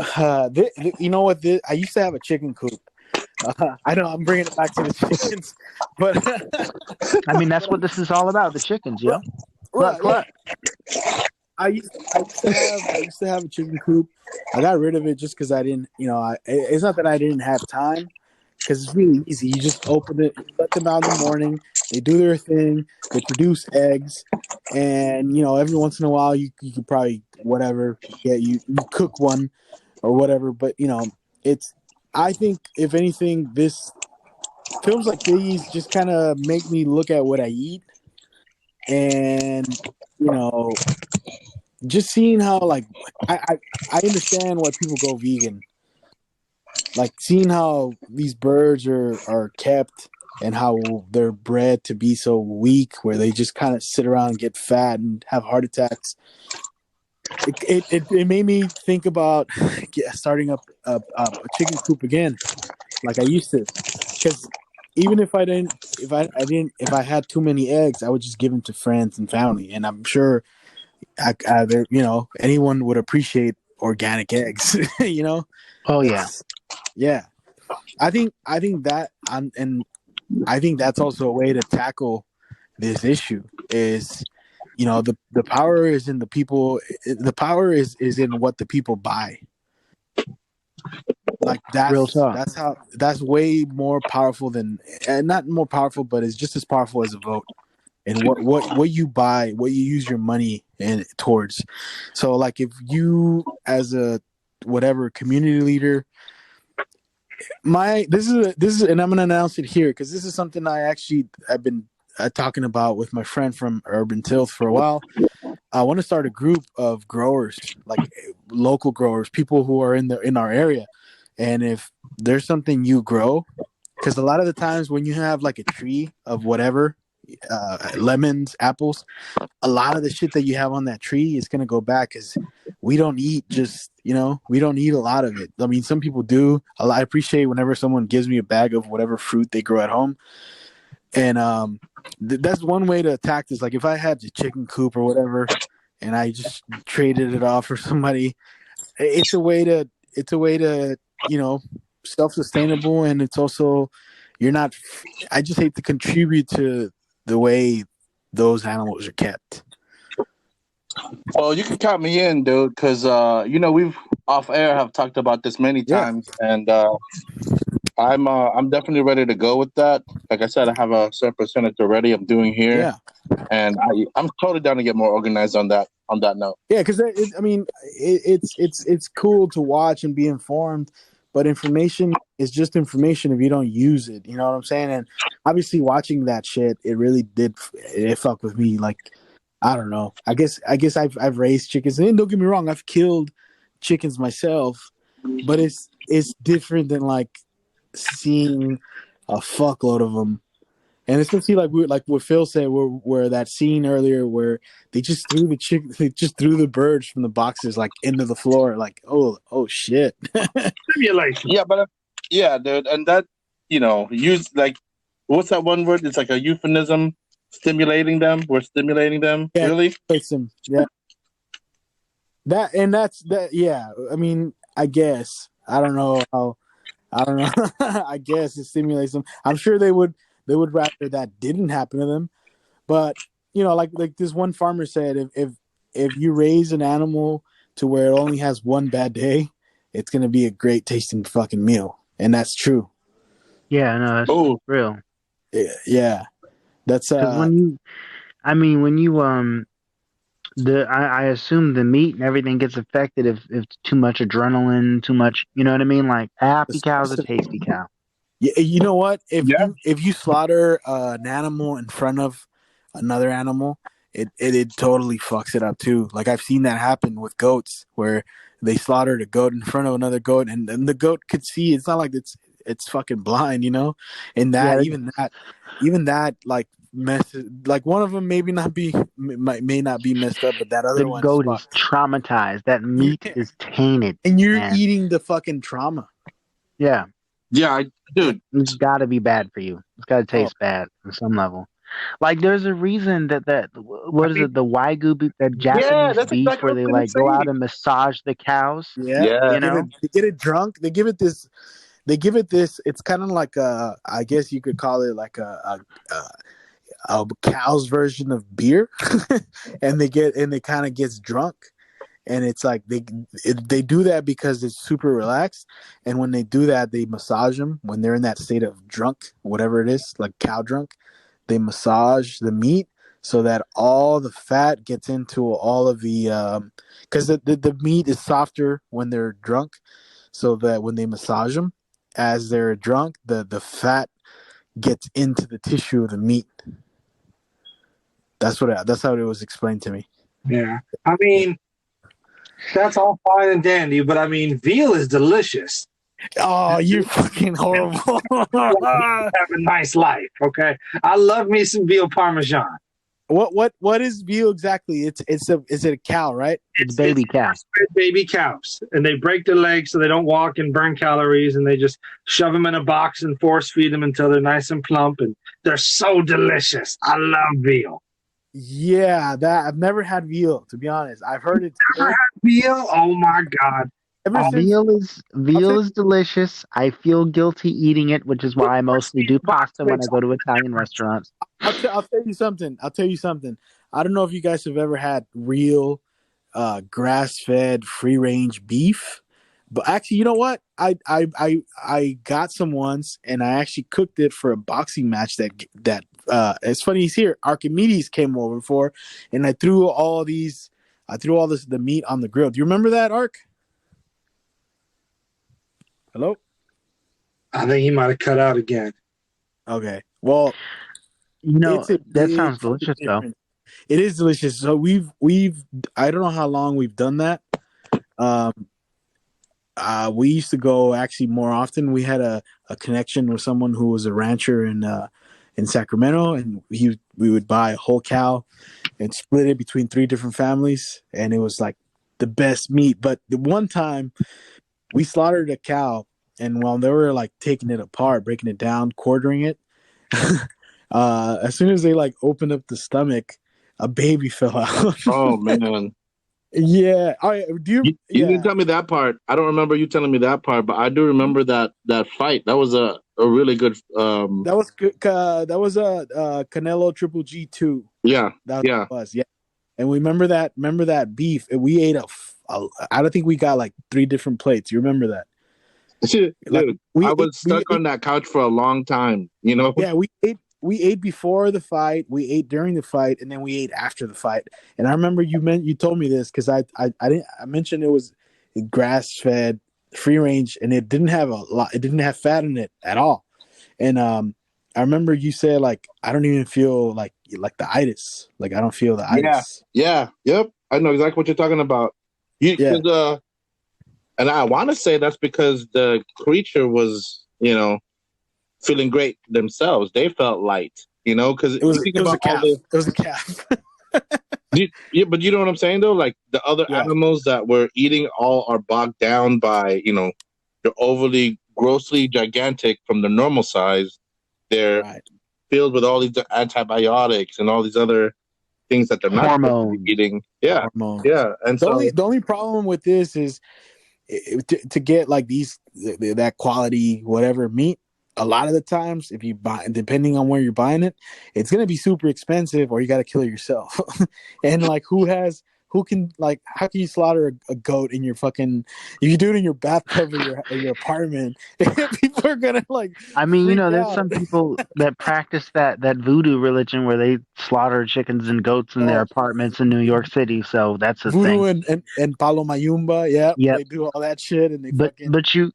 you know what? I used to have a chicken coop. I know I'm bringing it back to the chickens, but I mean, that's but what this is all about. The chickens, right, yo. Cluck, right, yeah. cluck. I used to have a chicken coop. I got rid of it just because I didn't, it's not that I didn't have time, because it's really easy. You just open it, you let them out in the morning, they do their thing, they produce eggs, and every once in a while you could probably whatever, yeah, you cook one or whatever. But it's I think if anything, this films like these just kind of make me look at what I eat, and you know just seeing how like I understand why people go vegan. Like seeing how these birds are kept and how they're bred to be so weak, where they just kind of sit around and get fat and have heart attacks. It made me think about starting up a chicken coop again, like I used to. Because even if if I had too many eggs, I would just give them to friends and family, and I'm sure anyone would appreciate organic eggs. Oh, yeah. That's yeah. I think that and I think that's also a way to tackle this issue is the power is in the people. The power is in what the people buy. Like Real talk. that's way more powerful than, and not more powerful, but it's just as powerful as a vote. And what you buy, what you use your money and towards. So like if you as a whatever community leader, this is and I'm gonna announce it here because this is something I've been talking about with my friend from Urban Tilth for a while. I want to start a group of growers, like local growers, people who are in our area, and if there's something you grow, because a lot of the times when you have like a tree of whatever, lemons, apples, a lot of the shit that you have on that tree is gonna go back because we don't eat we don't eat a lot of it. I mean, some people do. I appreciate whenever someone gives me a bag of whatever fruit they grow at home, and that's one way to attack this. Like if I had the chicken coop or whatever, and I just traded it off for somebody, it's a way to self-sustainable, and it's also you're not. I just hate to contribute to the way those animals are kept. Well, you can count me in, dude, because we've off air have talked about this many Yeah. times, and I'm definitely ready to go with that. Like I said, I have a certain percentage already. I'm doing here, Yeah. and I'm totally down to get more organized on that. On that note, Yeah, because it's cool to watch and be informed, but information is just information if you don't use it. You know what I'm saying? And obviously, watching that shit, it fuck with me. Like, I don't know. I guess I've raised chickens, and don't get me wrong, I've killed chickens myself, but it's different than like seeing a fuckload of them. And especially like what Phil said, where that scene earlier where they just threw the birds from the boxes like into the floor, like oh shit. Simulation. yeah, but yeah, dude, and that use like what's that one word? It's like a euphemism. Stimulating them. We're stimulating them. Yeah, Really? Yeah. That. Yeah. I mean, I guess I don't know how. I don't know. I guess it stimulates them. I'm sure they would rather that didn't happen to them. But like this one farmer said, if you raise an animal to where it only has one bad day, it's gonna be a great tasting fucking meal, and that's true. Yeah, no, that's real. Yeah, that's Because when you I assume the meat and everything gets affected if too much adrenaline, too much, you know what I mean? Like a happy cow is a tasty cow. You know what? Yeah. If you slaughter an animal in front of another animal, it totally fucks it up too. Like I've seen that happen with goats, where they slaughtered a goat in front of another goat, and the goat could see. It's not like it's fucking blind, you know. And Yeah, even that like messes. Like one of them maybe not be may not be messed up, but that the other one's goat is fucked. traumatized. That meat Yeah. is tainted, And you're man. eating the fucking trauma. Yeah, Yeah, dude. it's got to be bad for you. It's got to Oh, taste bad on some level. Like there's a reason that I what is mean, it, the wagyu beef, that yeah, Japanese that's beef exactly where what they I was like go gonna out say. and massage the cows, yeah. Yeah. you know? They get it drunk. They give it this. They give it this. It's kind of like I guess you could call it like a cow's version of beer, and they kind of gets drunk, and it's like they do that because it's super relaxed, and when they do that, they massage them when they're in that state of drunk, whatever it is, like cow drunk. They massage the meat so that all the fat gets into all of the because the meat is softer when they're drunk, so that when they massage them as they're drunk, the fat gets into the tissue of the meat. That's how it was explained to me. Yeah, I Yeah. mean that's all fine and dandy, but I mean veal is delicious. Oh, you're fucking horrible. Have a nice life, okay? I love me some veal parmesan. What is veal exactly? Is it a cow, right? It's baby cow. Force-fed baby cows, and they break their legs so they don't walk and burn calories, and they just shove them in a box and force feed them until they're nice and plump, and they're so delicious. I love veal. Yeah, that I've never had veal, to be honest. I've heard it's Ever good. had veal? Oh my god! Ever Oh, since I'll Veal tell is delicious. I feel guilty eating it, which is why I mostly do box pasta when I makes go to Italian restaurants. I'll tell you something. I'll tell you something. I don't know if you guys have ever had real grass-fed free-range beef. But actually, you know what? I got some once, and I actually cooked it for a boxing match. That it's funny he's here. Archimedes came over for, and I threw all this the meat on the grill. Do you remember that, Ark? Hello. I think he might have cut out again. Okay. Well, You know, it's a that big sounds fucking delicious though. difference. It is delicious. So we've I don't know how long we've done that. Um, we used to go actually more often. We had a connection with someone who was a rancher in Sacramento, and we would buy a whole cow and split it between 3 different families, and it was like the best meat. But the one time we slaughtered a cow, and while they were like taking it apart, breaking it down, quartering it, as soon as they like opened up the stomach, a baby fell out. Oh man. Yeah. All right. Do you? You didn't Yeah. tell me that part. I don't remember you telling me that part, but I do remember that fight. That was a really good. That was good. That was a Canelo Triple G2. Yeah, That yeah. was, yeah. And we remember that. Remember that beef? We ate I don't think we got like 3 different plates. You remember that? Dude, Like I was stuck on that couch for a long time. You know. yeah, we ate before the fight, we ate during the fight, and then we ate after the fight. And I remember you told me this because I mentioned it was grass fed, free range, and it didn't have a lot. It didn't have fat in it at all. And I remember you said like I don't even feel like the itis. Like I don't feel the Yeah, itis. yeah, yep. I know exactly what you're talking about. Yeah. And I want to say that's because the creature was, feeling great themselves. They felt light, because It was a calf. It was a calf. yeah, but you know what I'm saying though? Like the other Yeah. animals that we're eating all are bogged down by, they're overly grossly gigantic from the normal size. They're Right. filled with all these antibiotics and all these other things that they're not supposed to Hormones. be eating. Yeah. Hormones. Yeah. And The only problem with this is to get like that quality whatever meat. A lot of the times, if you buy, depending on where you're buying it, it's gonna be super expensive, or you got to kill it yourself. And like, how can you slaughter a goat in your fucking? If you do it in your bathtub or your apartment, people are gonna like. I mean, freak there's out. some people that practice that voodoo religion where they slaughter chickens and goats in their apartments in New York City. So that's a Voodoo thing. and Palo Mayumba, yeah, Yep. they do all that shit, and they But fucking but you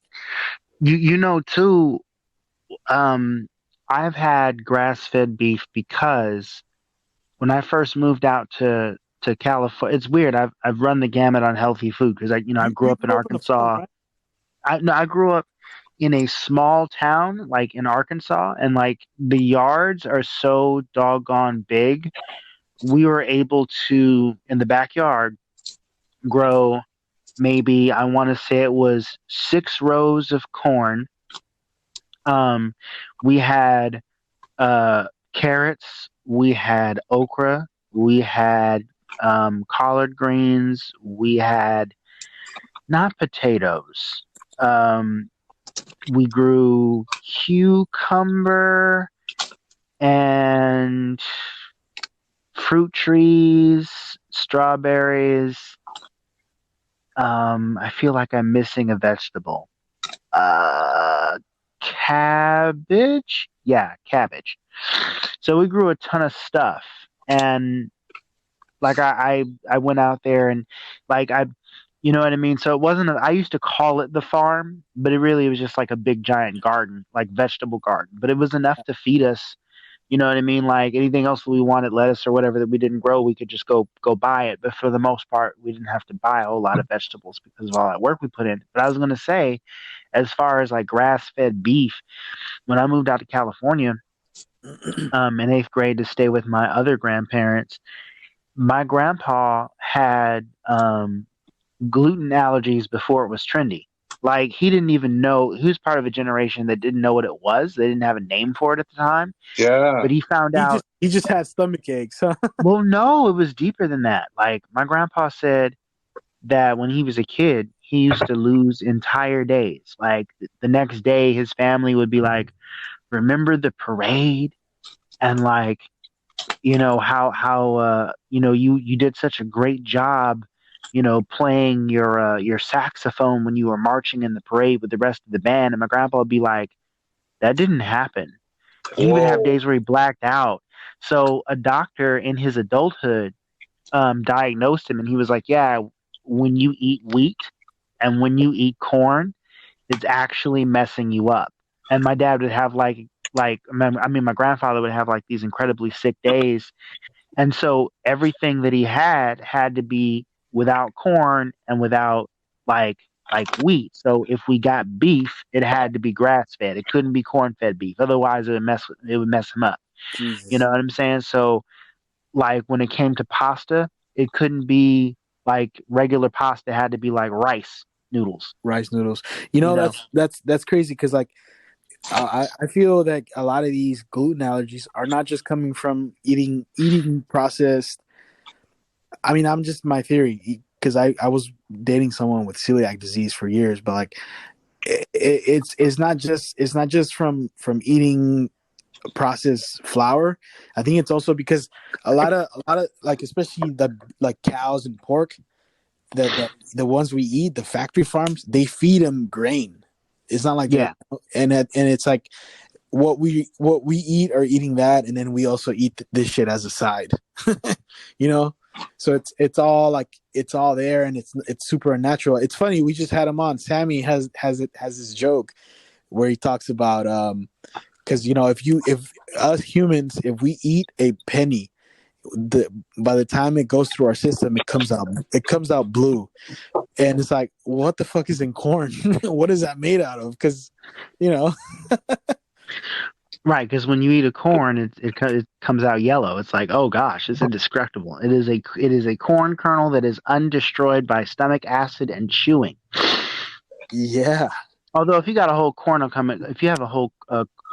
know too, I've had grass-fed beef because when I first moved out to California, it's weird. I've run the gamut on healthy food because I grew You up in grew up on a farm, Arkansas. right? I grew up in a small town like in Arkansas, and like the yards are so doggone big. We were able to in the backyard grow maybe I want to say it was 6 rows of corn. Um, we had carrots, we had okra, we had collard greens, we had not potatoes. Um, we grew cucumber and fruit trees, strawberries. I feel like I'm missing a vegetable. Uh, Cabbage? Yeah, cabbage. So we grew a ton of stuff, and like I went out there and like you know what I mean. So it wasn't. I used to call it the farm, but it really was just like a big giant garden, like vegetable garden. But it was enough to feed us. You know what I mean? Like anything else we wanted, lettuce or whatever that we didn't grow, we could just go buy it. But for the most part, we didn't have to buy a whole lot of vegetables because of all that work we put in. But I was gonna say, as far as like grass fed beef, when I moved out to California, in eighth grade to stay with my other grandparents, my grandpa had gluten allergies before it was trendy. Like he didn't even know he was part of a generation that didn't know what it was. They didn't have a name for it at the time. Yeah. But he found out. He just had stomach aches, huh? Well, no, it was deeper than that. Like my grandpa said that when he was a kid, he used to lose entire days. Like the next day, his family would be like, "Remember the parade?" And like, how you did such a great job, playing your saxophone when you were marching in the parade with the rest of the band. And my grandpa would be like, "That didn't happen." He would have Whoa. days where he blacked out. So a doctor in his adulthood diagnosed him, and he was like, "Yeah, when you eat wheat and when you eat corn, it's actually messing you up." And my dad would have my grandfather would have like these incredibly sick days, and so everything that he had to be without corn and without like wheat. So if we got beef, it had to be grass fed. It couldn't be corn fed beef. Otherwise, it would mess him up. You Jesus. know what I'm saying? So like when it came to pasta, it couldn't be like regular pasta. It had to be like rice noodles. Rice noodles. You know? That's crazy because like I feel that a lot of these gluten allergies are not just coming from eating processed. I mean, I'm just my theory because I was dating someone with celiac disease for years, but like it's not just from eating processed flour. I think it's also because a lot of like especially the like cows and pork, the ones we eat, the factory farms, they feed them grain. It's not like Yeah. and it's like what we eat are eating that, and then we also eat this shit as a side. you know, so it's all like it's all there, and it's super unnatural. It's funny, we just had him on. Sammy has this joke where he talks about because if us humans, if we eat a penny, by the time it goes through our system, it comes out blue, and it's like, what the fuck is in corn? What is that made out of? Because Right, because when you eat a corn, it comes out yellow. It's like, oh gosh, it's indestructible. It is a corn kernel that is undestroyed by stomach acid and chewing. yeah. Although if you got a whole if you have a whole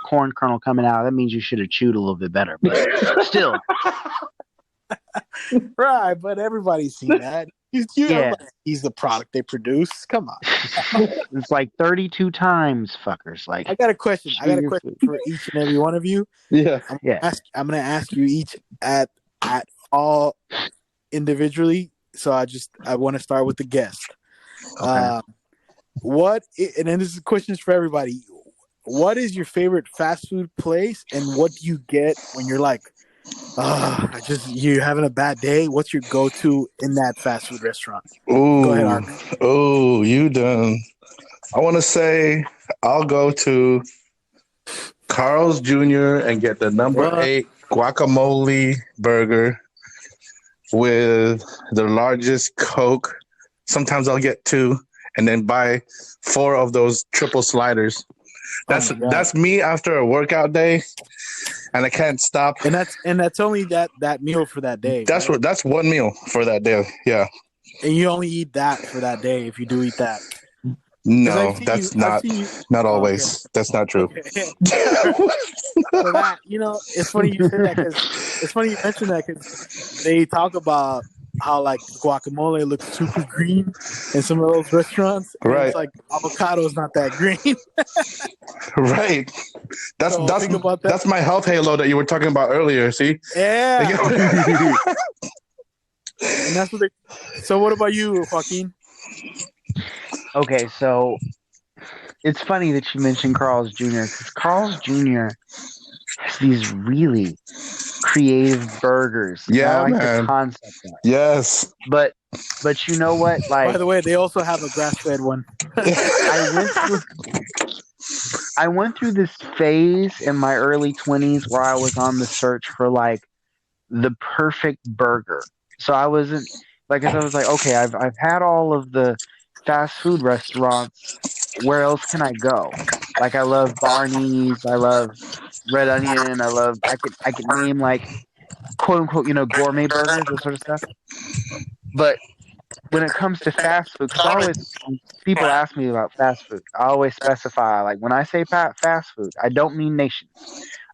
corn kernel coming out, that means you should have chewed a little bit better. But still, Right, but everybody's seen that. Everybody sees the product they produce. Come on. it's like 32 times, fuckers. Like I got a question for each and every one of you. Yeah. I'm gonna ask you each at all individually. So I want to start with the guest. Okay. And then this is questions for everybody. What is your favorite fast food place, and what do you get when you're like, you're having a bad day? What's your go-to in that fast food restaurant? Ooh. Go ahead, Ark. Oh, you done. I want to say I'll go to Carl's Jr. and get the number What? 8 guacamole burger with the largest Coke. Sometimes I'll get 2 and then buy 4 of those triple sliders. Oh my God. That's me after a workout day, and I can't stop. And that's only that meal for that day. That's right? that's one meal for that day. Yeah. And you only eat that for that day if you do eat that. No, I've seen that's you- I've not seen you- not Oh, always. okay. That's not true. Okay. So that, it's funny you say that because it's funny you mention that because they talk about how like guacamole looks super green in some of those restaurants. And Right. It's like avocado is not that green. Right. That's So think about that. that's my health halo that you were talking about earlier. See? Yeah. And that's what they. So what about you, Joaquin? Okay, so it's funny that you mentioned Carl's Jr. because Carl's Jr. has these really creative burgers. Yeah, I like man. the concept of it. Yes. But you know what? Like, By the way, they also have a grass-fed one. I went through this phase in my early 20s where I was on the search for like the perfect burger. So I wasn't like, I was like, okay, I've had all of the fast food restaurants. Where else can I go? Like, I love Barney's, I love Red Onion, I could name like quote unquote, gourmet burgers, this sort of stuff. But when it comes to fast food, because when people ask me about fast food, I always specify, like, when I say fast food, I don't mean Nations.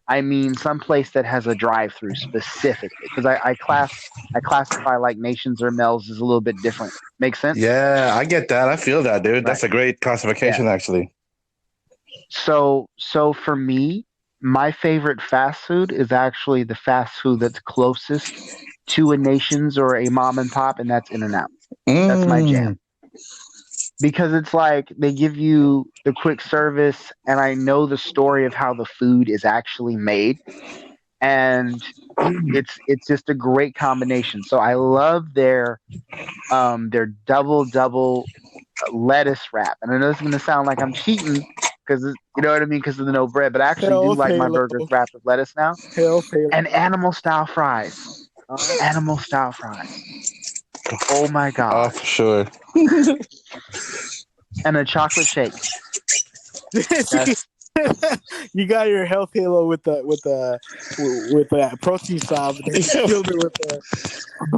I mean some place that has a drive-through specifically, because I classify like Nations or Mel's is a little bit different. Make sense? Yeah, I get that. I feel that, dude. That's a great classification, actually. So for me, my favorite fast food is actually the fast food that's closest to a Nations or a mom and pop, and that's In-N-Out. That's my jam. Because it's like they give you the quick service, and I know the story of how the food is actually made, and it's just a great combination. So I love their double lettuce wrap, and I know this is going to sound like I'm cheating because you know what I mean because of the no bread, but I actually do like my burgers wrapped with lettuce now, and animal style fries. Animal style fries. Oh my god! Oh, for sure. And a chocolate shake. You got your health halo with the protein style, but then you killed it with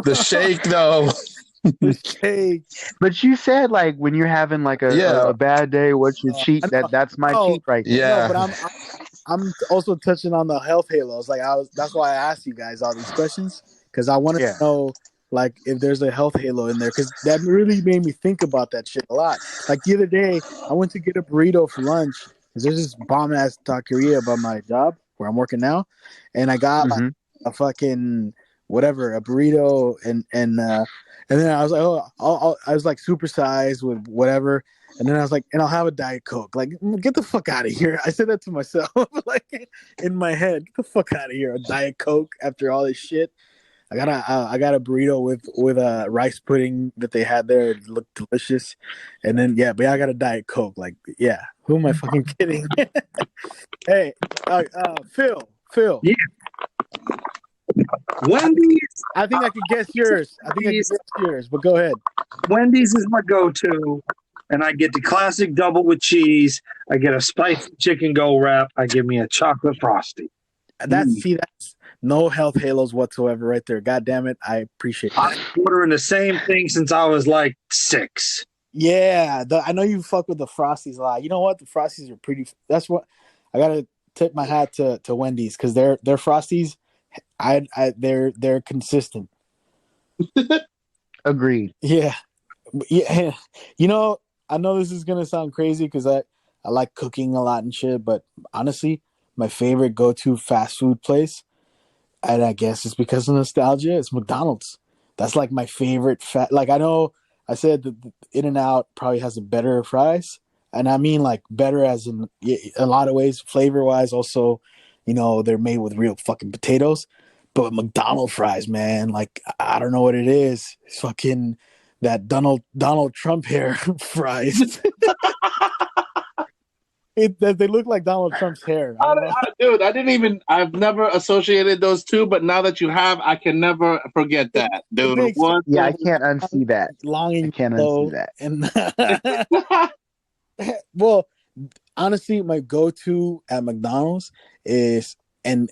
the shake, though. The shake. But you said like when you're having like a bad day, what's your cheat? That's my cheat right there. Yeah, no, but I'm also touching on the health halos. Like that's why I asked you guys all these questions because I wanted to know like if there's a health halo in there because that really made me think about that shit a lot. Like the other day, I went to get a burrito for lunch because there's this bomb ass taqueria by my job where I'm working now, and I got like a fucking whatever a burrito and then I was like, I was like supersized with whatever. And then I was like, and I'll have a Diet Coke. Like, get the fuck out of here. I said that to myself, like in my head, get the fuck out of here. A Diet Coke after all this shit. I got a burrito with a rice pudding that they had there. It looked delicious. And then but I got a Diet Coke. Like, yeah, who am I fucking kidding? Hey, Phil. Yeah. Wendy's. I think I could guess yours. But go ahead. Wendy's is my go-to, and I get the classic double with cheese. I get a spicy chicken go wrap. I give me a chocolate frosty. That's no health halos whatsoever right there. God damn it. I appreciate that. I'm ordering the same thing since I was like 6. Yeah. I know you fuck with the Frosties a lot. You know what? The Frosties are pretty. That's what I got to tip my hat to Wendy's because their Frosties, they're consistent. Agreed. Yeah. Yeah. You know, I know this is going to sound crazy because I like cooking a lot and shit, but honestly, my favorite go-to fast food place, and I guess it's because of nostalgia, it's McDonald's. That's like my favorite like I know I said that In-N-Out probably has a better fries, and I mean like better as in a lot of ways, flavor-wise also, they're made with real fucking potatoes. But McDonald's fries, man, like I don't know what it is. It's fucking that Donald Trump hair fries. They look like Donald Trump's hair. I don't know. Dude, I've never associated those two, but now that you have, I can never forget that, dude. What? Yeah, I can't unsee that. Long and I can't low, unsee that. and well, honestly, my go-to at McDonald's is and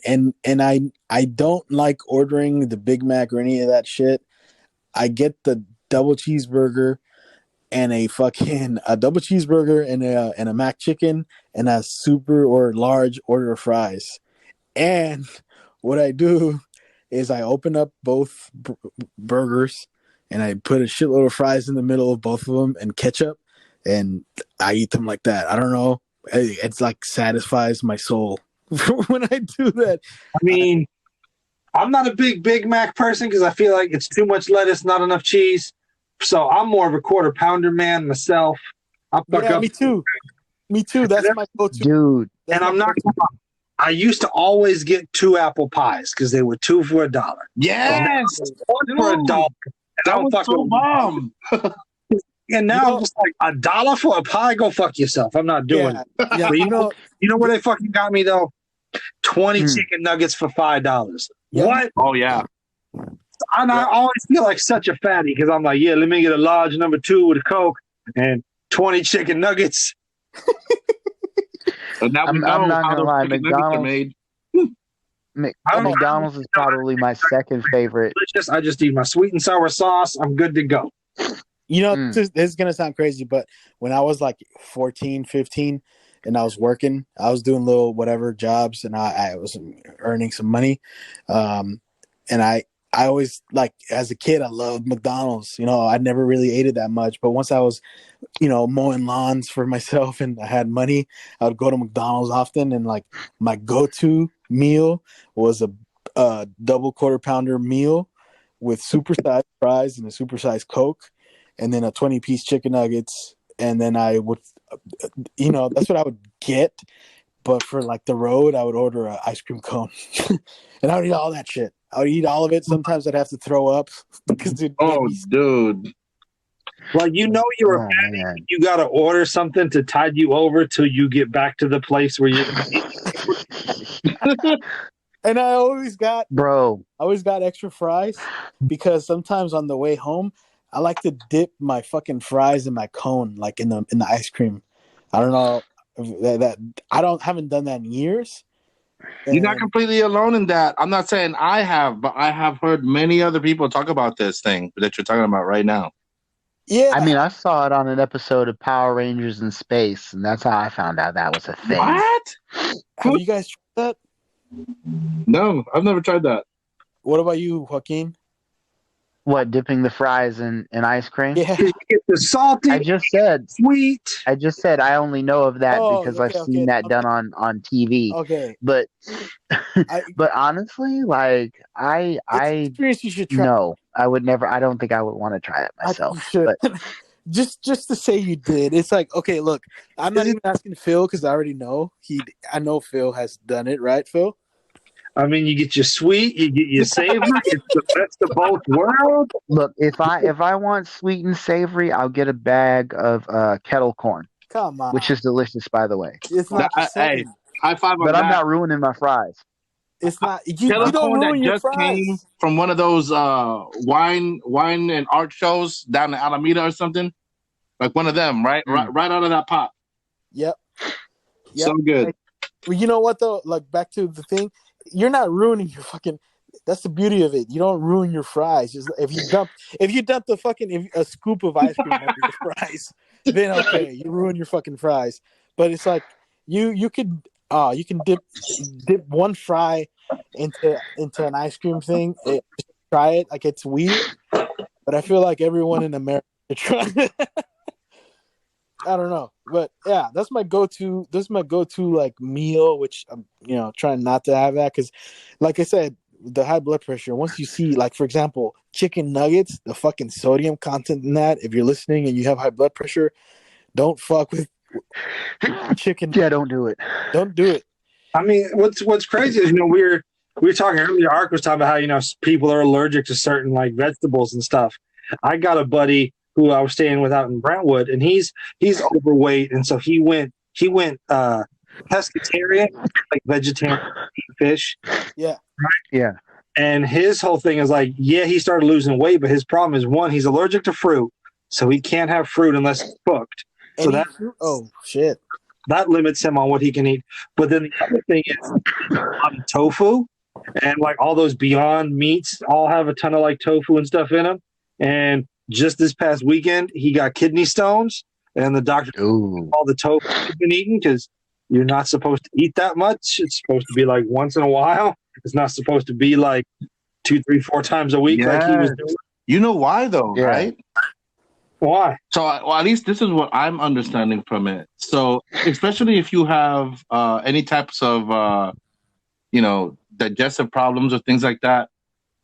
I don't like ordering the Big Mac or any of that shit. I get the double cheeseburger and a double cheeseburger and a Mac chicken and a super or large order of fries. And what I do is I open up both burgers and I put a shitload of fries in the middle of both of them and ketchup, and I eat them like that. I don't know. It's like satisfies my soul when I do that. I mean, I'm not a big Mac person because I feel like it's too much lettuce, not enough cheese. So I'm more of a quarter pounder man myself. Me too. That's my go-to, dude. And I'm not. I used to always get 2 apple pies because they were 2 for $1. Yes, one for $1. That was so bomb. And now I'm just like $1 for a pie. Go fuck yourself. I'm not doing it. Yeah, but you know where they fucking got me though? 20 chicken nuggets for $5. Yeah. What? Oh yeah. And I always feel like such a fatty because I'm like, yeah, let me get a large number 2 with a Coke and 20 chicken nuggets. So now I'm not gonna lie, McDonald's is probably my second favorite. I just eat my sweet and sour sauce. I'm good to go. You know, this is going to sound crazy, but when I was like 14, 15, and I was working, I was doing little whatever jobs, and I was earning some money. And I always, like, as a kid, I loved McDonald's. You know, I never really ate it that much. But once I was, mowing lawns for myself and I had money, I would go to McDonald's often. And, like, my go-to meal was a double quarter pounder meal with supersized fries and a supersized Coke, and then a 20-piece chicken nuggets. And then I would, that's what I would get. But for, like, the road, I would order an ice cream cone. And I would eat all that shit. I would eat all of it. Sometimes I'd have to throw up because dude. Like, you're you got to order something to tide you over till you get back to the place where you. And I always got extra fries because sometimes on the way home, I like to dip my fucking fries in my cone, like in the ice cream. I don't know that haven't done that in years. You're not completely alone in that. I'm not saying I have, but I have heard many other people talk about this thing that you're talking about right now. Yeah. I mean, I saw it on an episode of Power Rangers in Space, and that's how I found out that was a thing. What? Have you guys tried that? No, I've never tried that. What about you, Joaquin? What, dipping the fries in ice cream? Yeah. You get the salty. I just said sweet. I only know of that because I've seen that done on TV. Okay. But but honestly, like I experience you should try. No, I would never. I don't think I would want to try it myself. But just to say you did, it's like, okay, look, I'm not even asking Phil because I already know I know Phil has done it, right, Phil? I mean, you get your sweet, you get your savory. It's the best of both worlds. Look, if I want sweet and savory, I'll get a bag of kettle corn. Come on, which is delicious, by the way. It's not the same. Hey, high five on but that. I'm not ruining my fries. It's not. You don't ruin your fries. Came from one of those wine and art shows down in Alameda or something, like one of them, right? Right out of that pot. Yep. So good. Well, you know what though? Like, back to the thing. You're not ruining your fucking. That's the beauty of it. You don't ruin your fries. Just if you dump a scoop of ice cream over your fries, then okay, you ruin your fucking fries. But it's like you can dip one fry into an ice cream thing. Try it. Like, it's weird, but I feel like everyone in America should try it. I don't know, but yeah, that's my go-to. This is my go-to like meal, which I'm trying not to have that because, like I said, the high blood pressure. Once you see, like, for example, chicken nuggets, the fucking sodium content in that. If you're listening and you have high blood pressure, don't fuck with chicken. Yeah, don't do it. Don't do it. I mean, what's crazy is we were talking earlier. Ark was talking about how people are allergic to certain like vegetables and stuff. I got a buddy who I was staying with out in Brentwood, and he's overweight, and so he went he went pescatarian, like vegetarian fish. Yeah. Yeah. And his whole thing is like, yeah, he started losing weight, but his problem is one, he's allergic to fruit, so he can't have fruit unless it's cooked. So Oh shit. that limits him on what he can eat. But then the other thing is a lot of tofu, and like all those Beyond Meats all have a ton of like tofu and stuff in them. And just this past weekend, he got kidney stones, and the doctor all the tofu he's been eating because you're not supposed to eat that much. It's supposed to be like once in a while. It's not supposed to be like 2, 3, 4 times a week like he was doing. You know why though, right? Why? So, at least this is what I'm understanding from it. So, especially if you have any types of, digestive problems or things like that.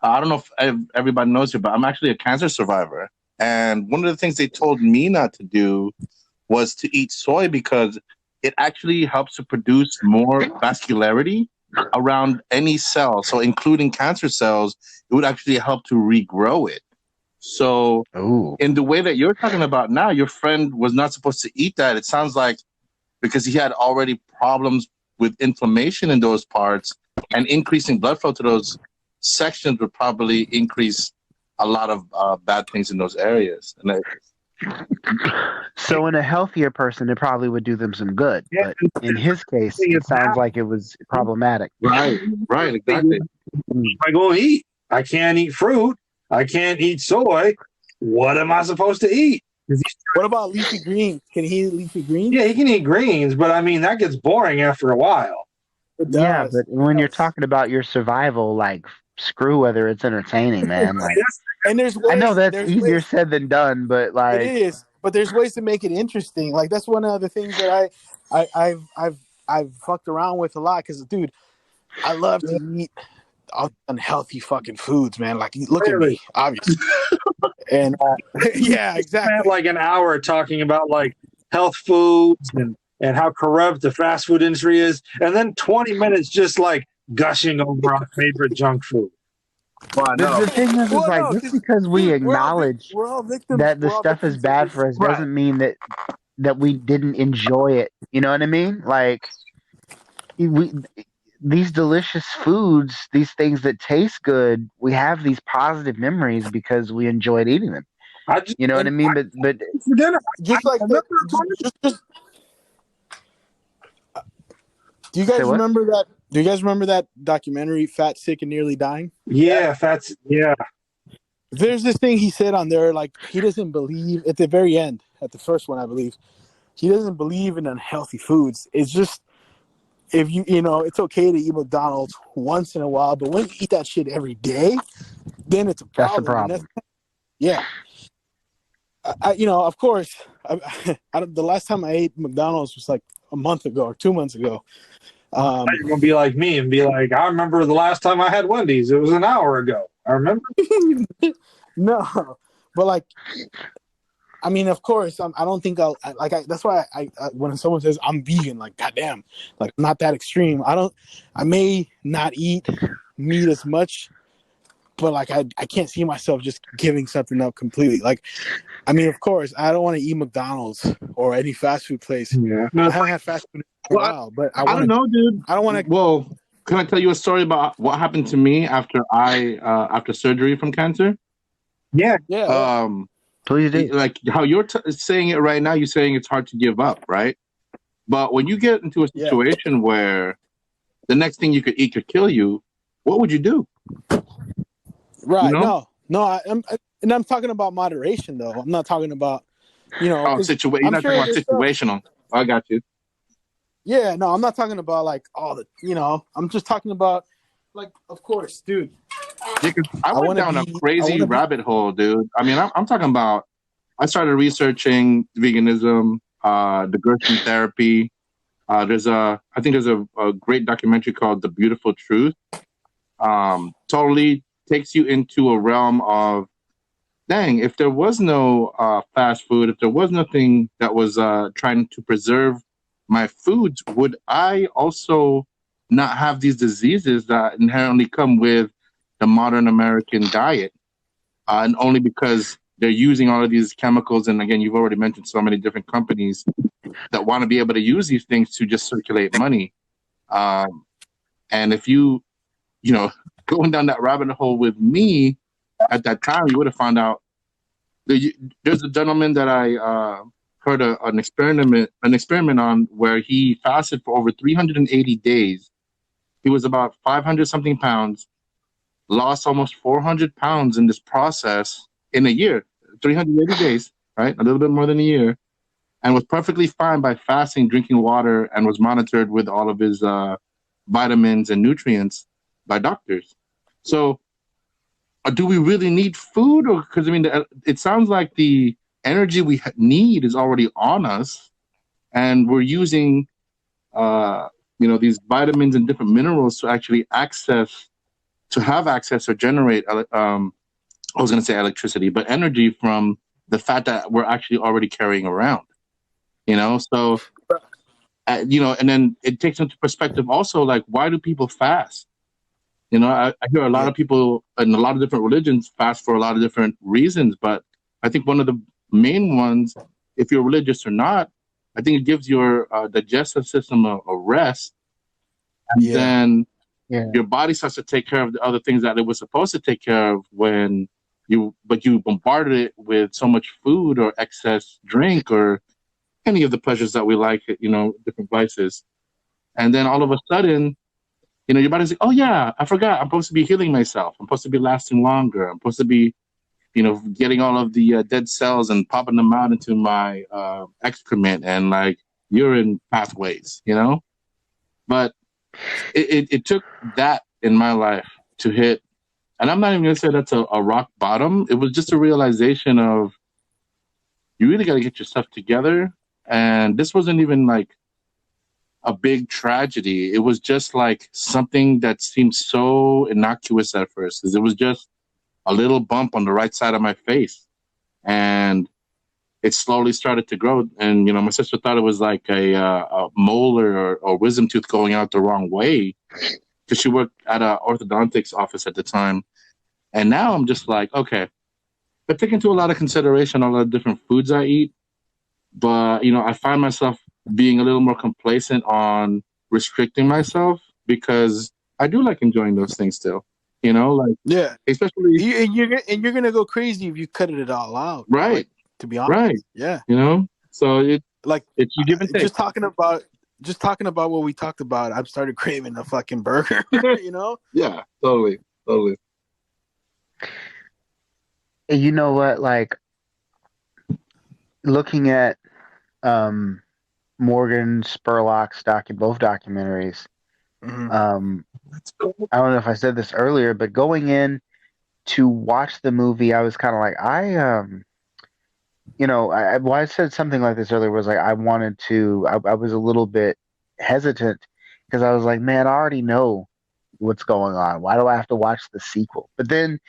I don't know if everybody knows it, but I'm actually a cancer survivor. And one of the things they told me not to do was to eat soy because it actually helps to produce more vascularity around any cell. So, including cancer cells, it would actually help to regrow it. So in the way that you're talking about now, your friend was not supposed to eat that. It sounds like because he had already problems with inflammation in those parts, and increasing blood flow to those sections would probably increase a lot of bad things in those areas. And so in a healthier person, it probably would do them some good. But in his case, it sounds like it was problematic. Right, exactly. I go eat. I can't eat fruit. I can't eat soy. What am I supposed to eat? What about leafy greens? Can he eat leafy greens? Yeah, he can eat greens, but I mean, that gets boring after a while. Yeah, but when you're talking about your survival, like, screw whether it's entertaining, man. Like, and there's ways, I know that's easier said than done, but like it is. But there's ways to make it interesting. Like that's one of the things that I've fucked around with a lot. Because dude, I love to eat unhealthy fucking foods, man. Like look at me, obviously. And yeah, exactly. I spent like an hour talking about like health foods and how corrupt the fast food industry is, and then 20 minutes just like gushing over our favorite junk food. Well, the thing is, just because we acknowledge that the stuff is bad for us doesn't mean that we didn't enjoy it. You know what I mean? Like these delicious foods, these things that taste good, we have these positive memories because we enjoyed eating them. You know what I mean? But for dinner, just like do you guys remember that? Do you guys remember that documentary, Fat, Sick, and Nearly Dying? Yeah, yeah. There's this thing he said on there, like he doesn't believe at the very end, at the first one, I believe, he doesn't believe in unhealthy foods. It's just if it's okay to eat McDonald's once in a while, but when you eat that shit every day, then it's a problem. That's the problem. Yeah. Of course, the last time I ate McDonald's was like a month ago or 2 months ago. You're gonna be like me and be like, I remember the last time I had Wendy's. It was an hour ago. I remember. No, but like, I mean, of course, I don't think that's why I when someone says I'm vegan, like, goddamn, like not that extreme. I may not eat meat as much, but like I can't see myself just giving something up completely. Like, I mean, of course, I don't want to eat McDonald's or any fast food place. Yeah, I haven't had fast food in a while, but I don't know, dude. I don't want to. Well, can I tell you a story about what happened to me after surgery from cancer? Yeah. Please do. Like how you're saying it right now, you're saying it's hard to give up, right? But when you get into a situation where the next thing you could eat could kill you, what would you do? Right. You know? No. I'm talking about moderation, though. I'm not talking about, You're not talking about situational. I got you. Yeah, no, I'm not talking about like all the, I'm just talking about, like, of course, dude. Yeah, I went down a crazy rabbit hole, dude. I mean, I'm talking about, I started researching veganism, the Gerson therapy. I think there's a great documentary called The Beautiful Truth. Totally takes you into a realm of, dang, if there was no fast food, if there was nothing that was trying to preserve my foods, would I also not have these diseases that inherently come with the modern American diet? And only because they're using all of these chemicals. And again, you've already mentioned so many different companies that want to be able to use these things to just circulate money. And if you going down that rabbit hole with me at that time, you would have found out. There's a gentleman that I heard an experiment on where he fasted for over 380 days. He was about 500 something pounds, lost almost 400 pounds in this process in a year, 380 days, right? A little bit more than a year, and was perfectly fine by fasting, drinking water, and was monitored with all of his vitamins and nutrients by doctors. So do we really need food? Or because I mean, it sounds like the energy we need is already on us, and we're using, these vitamins and different minerals to actually have access or generate. I was going to say electricity, but energy from the fat that we're actually already carrying around. So and then it takes into perspective also, like, why do people fast? I hear a lot of people in a lot of different religions fast for a lot of different reasons, but I think one of the main ones, if you're religious or not, I think it gives your digestive system a rest, and then your body starts to take care of the other things that it was supposed to take care of when you bombarded it with so much food or excess drink or any of the pleasures that we like, different vices. And then all of a sudden, your body's like, oh yeah, I forgot. I'm supposed to be healing myself. I'm supposed to be lasting longer. I'm supposed to be, getting all of the dead cells and popping them out into my excrement and like urine pathways, But it took that in my life to hit. And I'm not even going to say that's a rock bottom. It was just a realization of, you really got to get your stuff together. And this wasn't even like a big tragedy. It was just like something that seemed so innocuous at first, because it was just a little bump on the right side of my face, and it slowly started to grow. And my sister thought it was like a molar or wisdom tooth going out the wrong way, because she worked at an orthodontics office at the time. And now I'm just like, okay, I take into a lot of consideration all the different foods I eat, but I find myself being a little more complacent on restricting myself, because I do like enjoying those things still, especially you're gonna go crazy if you cut it all out, right? Like, to be honest, right? Yeah, so it's you give and take. Just talking about what we talked about, I've started craving a fucking burger. Yeah, totally. You know what? Like, looking at Morgan Spurlock's both documentaries. Mm-hmm. I don't know if I said this earlier, but going in to watch the movie, I was kind of like, I said something like this earlier, was like, I was a little bit hesitant, because I was like, man, I already know what's going on. Why do I have to watch the sequel? But then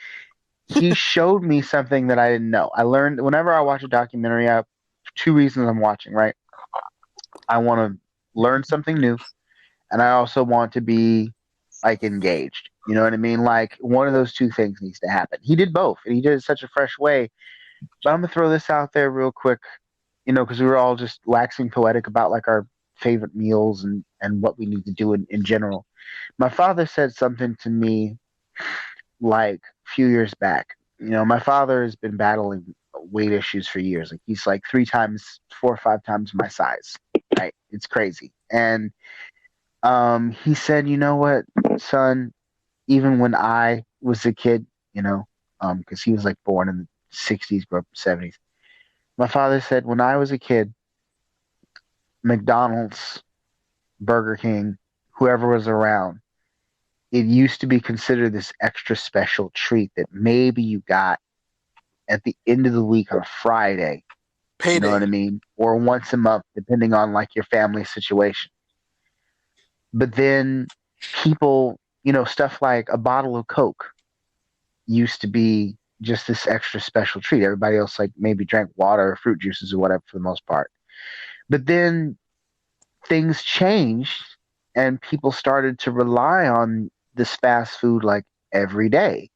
he showed me something that I didn't know. I learned, whenever I watch a documentary, I have two reasons I'm watching, right? I want to learn something new, and I also want to be like engaged. You know what I mean? Like, one of those two things needs to happen. He did both, and he did it in such a fresh way. But I'm gonna throw this out there real quick, because we were all just waxing poetic about like our favorite meals and what we need to do in general. My father said something to me like a few years back. My father has been battling weight issues for years. Like, he's like 4 or 5 times my size. Right? It's crazy. And he said, you know what, son, even when I was a kid, because he was like born in the 60s, grew up in the 70s. My father said, when I was a kid, McDonald's, Burger King, whoever was around, it used to be considered this extra special treat that maybe you got at the end of the week on a Friday. Payday. You know what I mean? Or once a month, depending on like your family situation. But then people, stuff like a bottle of Coke used to be just this extra special treat. Everybody else like maybe drank water or fruit juices or whatever for the most part. But then things changed, and people started to rely on this fast food like every day.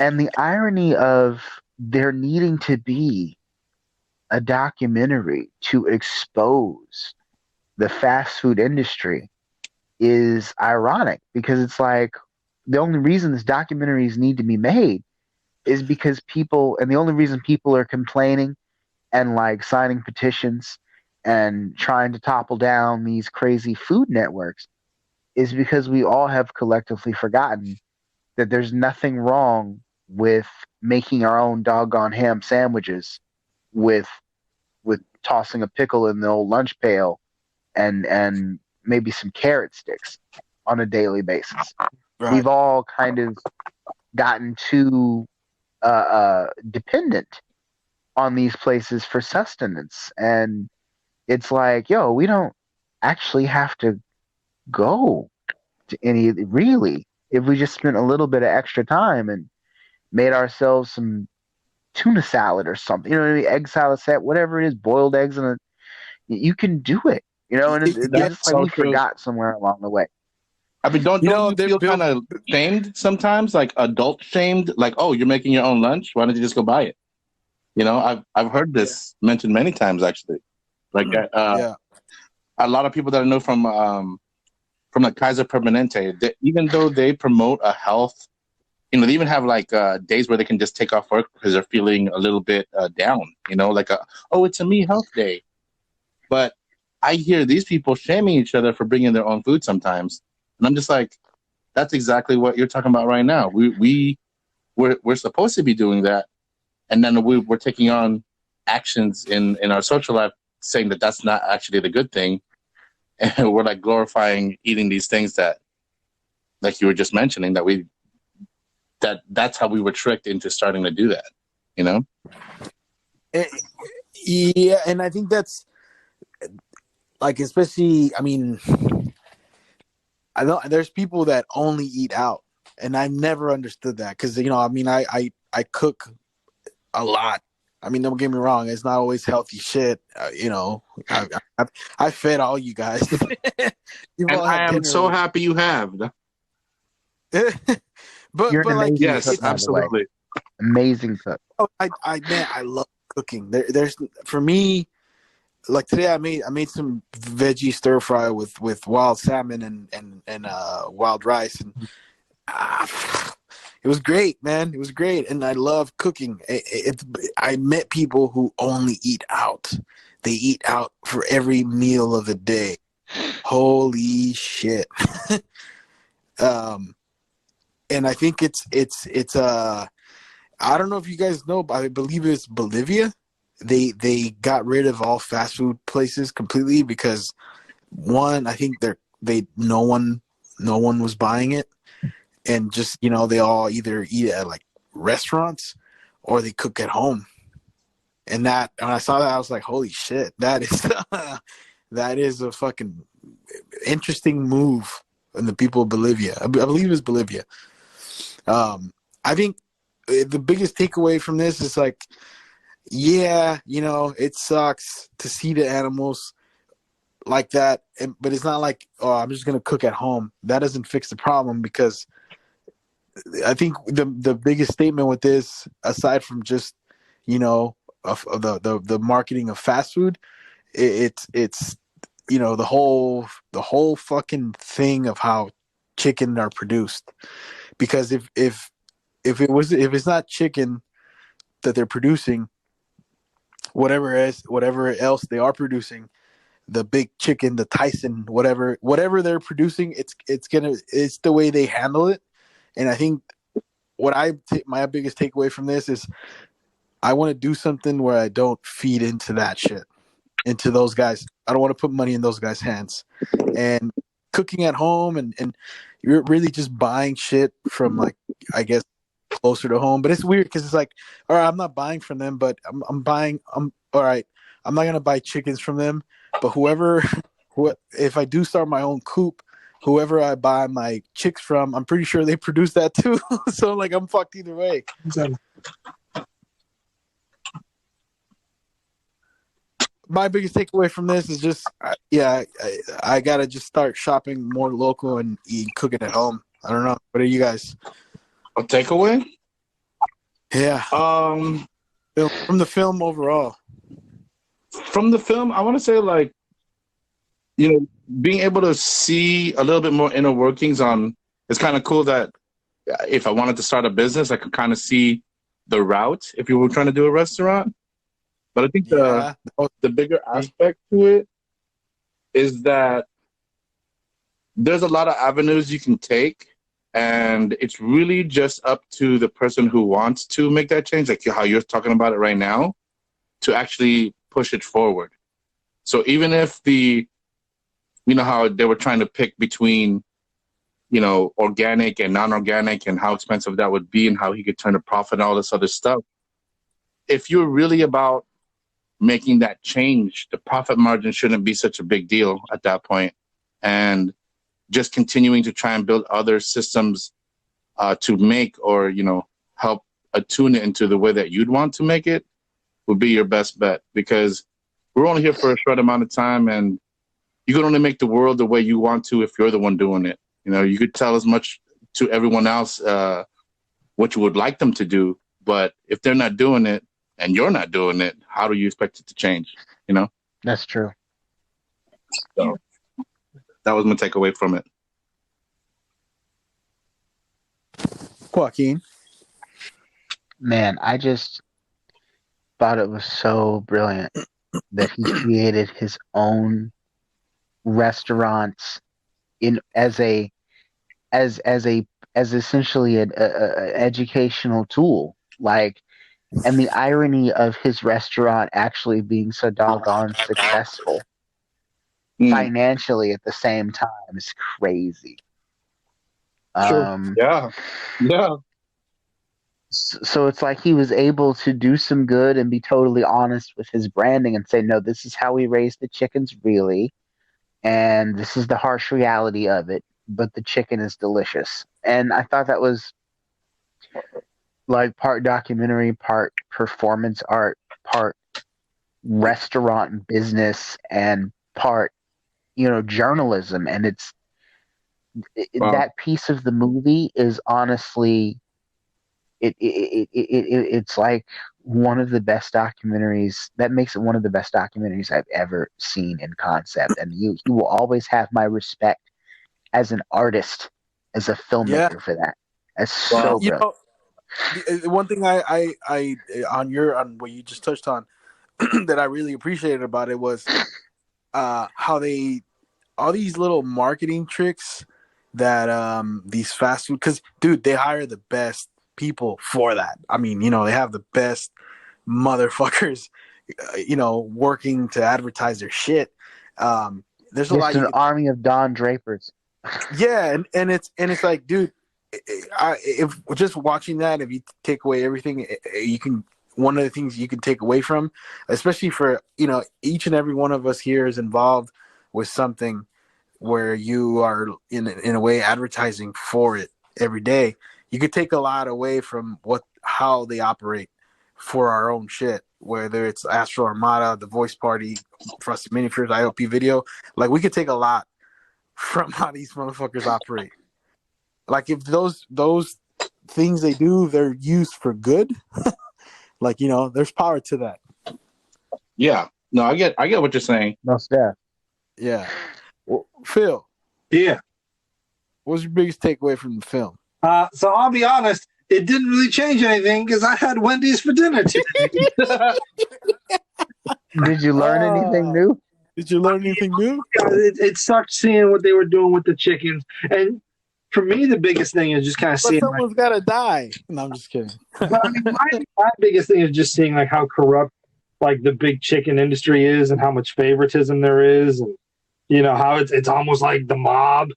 And the irony of there needing to be a documentary to expose the fast food industry is ironic, because it's like the only reason these documentaries need to be made is because people, and the only reason people are complaining and like signing petitions and trying to topple down these crazy food networks is because we all have collectively forgotten that there's nothing wrong with making our own doggone ham sandwiches with tossing a pickle in the old lunch pail and maybe some carrot sticks on a daily basis. Right. We've all kind of gotten too dependent on these places for sustenance, and it's like, yo, we don't actually have to go to any, really, if we just spent a little bit of extra time and made ourselves some tuna salad or something, you know, egg salad set, whatever it is, boiled eggs, and you can do it, you know, and it's That's just like so we true. forgot somewhere along the way. I mean, don't you feel Bill, kind of shamed sometimes, like adult shamed, like, oh, you're making your own lunch, why don't you just go buy it? You know, I've heard this mentioned many times, actually. Like, a lot of people that I know from the Kaiser Permanente, even though they promote a health, you know, they even have like days where they can just take off work because they're feeling a little bit down, you know, like it's a me health day. But I hear these people shaming each other for bringing their own food sometimes, and I'm just like, that's exactly what you're talking about right now. We're supposed to be doing that, and then we're taking on actions in our social life saying that that's not actually the good thing, and we're like glorifying eating these things that, like you were just mentioning, that's how we were tricked into starting to do that, you know? Yeah, and I think that's like, especially, I mean, I know there's people that only eat out, and I never understood that, because, you know, I mean, I cook a lot. I mean, don't get me wrong, it's not always healthy shit. You know, I fed all you guys. And I am so happy you have. but You're an like, amazing yes, cook, by the way. absolutely. Amazing cook. Oh, I love cooking. There's, for me, like today I made some veggie stir fry with wild salmon and wild rice, and it was great, man. It was great, and I love cooking. I met people who only eat out. They eat out for every meal of the day. Holy shit. And I think it's I don't know if you guys know, but I believe it's Bolivia. They got rid of all fast food places completely because, one, I think no one was buying it, and just, you know, they all either eat at like restaurants or they cook at home. And that, when I saw that, I was like, holy shit, that is a fucking interesting move in the people of Bolivia. I believe it's Bolivia. I think the biggest takeaway from this is like, yeah, you know, it sucks to see the animals like that, but it's not like, oh, I'm just gonna cook at home. That doesn't fix the problem, because I think the biggest statement with this, aside from just, you know, of the marketing of fast food, it's you know, the whole fucking thing of how chicken are produced. Because if it's not chicken that they're producing, whatever else they are producing, the big chicken, the Tyson, whatever they're producing, it's the way they handle it. And I think my biggest takeaway from this is, I want to do something where I don't feed into that shit, into those guys. I don't want to put money in those guys' hands. And cooking at home and you're really just buying shit from, like, I guess, closer to home. But it's weird because it's like, all right, I'm not buying from them, but I'm all right, I'm not gonna buy chickens from them, but if I do start my own coop, whoever I buy my chicks from, I'm pretty sure they produce that too. So like, I'm fucked either way. My biggest takeaway from this is just, I gotta just start shopping more local and cooking at home. I don't know. What are you guys? A takeaway? Yeah. From the film overall. from the film, I want to say like, being able to see a little bit more inner workings on. It's kind of cool that if I wanted to start a business, I could kind of see the route if you were trying to do a restaurant. But I think the bigger aspect to it is that there's a lot of avenues you can take, and it's really just up to the person who wants to make that change, like how you're talking about it right now, to actually push it forward. So even if how they were trying to pick between, organic and non-organic and how expensive that would be and how he could turn a profit and all this other stuff. If you're really about making that change, the profit margin shouldn't be such a big deal at that point. And just continuing to try and build other systems to make or, help attune it into the way that you'd want to make it would be your best bet, because we're only here for a short amount of time, and you can only make the world the way you want to if you're the one doing it. You could tell as much to everyone else what you would like them to do, but if they're not doing it and you're not doing it, how do you expect it to change? That's true. So that was my takeaway from it. Joaquin. Man, I just thought it was so brilliant that he created his own restaurants as essentially an educational tool. Like, and the irony of his restaurant actually being so doggone successful financially at the same time is crazy. Sure. Yeah. So it's like he was able to do some good and be totally honest with his branding and say, no, this is how we raise the chickens really, and this is the harsh reality of it, but the chicken is delicious. And I thought that was like part documentary, part performance art, part restaurant business, and part, journalism. And that piece of the movie is honestly, it's like one of the best documentaries. That makes it one of the best documentaries I've ever seen in concept. And he will always have my respect as an artist, as a filmmaker for that. That's so good. One thing I on what you just touched on that I really appreciated about it was how all these little marketing tricks that these fast food, because dude, they hire the best people for that. I mean, they have the best motherfuckers, working to advertise their shit. There's a lot. It's an army of Don Drapers. Yeah, and it's like, dude, if just watching that, if you take away everything, one of the things you can take away from, especially for each and every one of us here is involved with something where you are in a way advertising for it every day. You could take a lot away from how they operate for our own shit, whether it's Astro Armada, the Voice Party, Frosty Minifears, IOP Video. Like, we could take a lot from how these motherfuckers operate. Like, if those things they do, they're used for good, like, there's power to that. Yeah. No, I get what you're saying. No staff. Yeah. Well, Phil. Yeah. What's your biggest takeaway from the film? So I'll be honest, it didn't really change anything because I had Wendy's for dinner today. Did you learn anything new? Did you learn anything new? It sucked seeing what they were doing with the chickens. And for me, the biggest thing is just kind of seeing. Someone's got to die. No, I'm just kidding. But I mean, my biggest thing is just seeing like how corrupt like the big chicken industry is and how much favoritism there is, and how it's almost like the mob.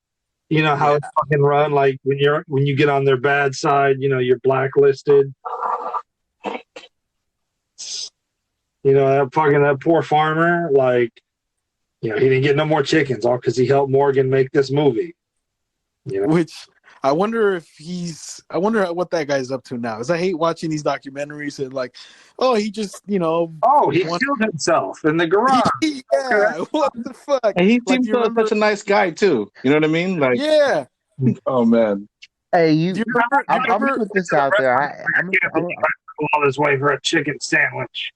How it's fucking run. Like when you get on their bad side, you're blacklisted. That poor farmer, like, he didn't get no more chickens, all because he helped Morgan make this movie. Which I wonder what that guy's up to now. Because I hate watching these documentaries and like, he just, he killed himself in the garage. Yeah, what the fuck? And he seems such a nice guy too. You know what I mean? Like, yeah. Oh man. Hey, do you remember? I'm gonna put this out there. I'm all his way for a chicken sandwich.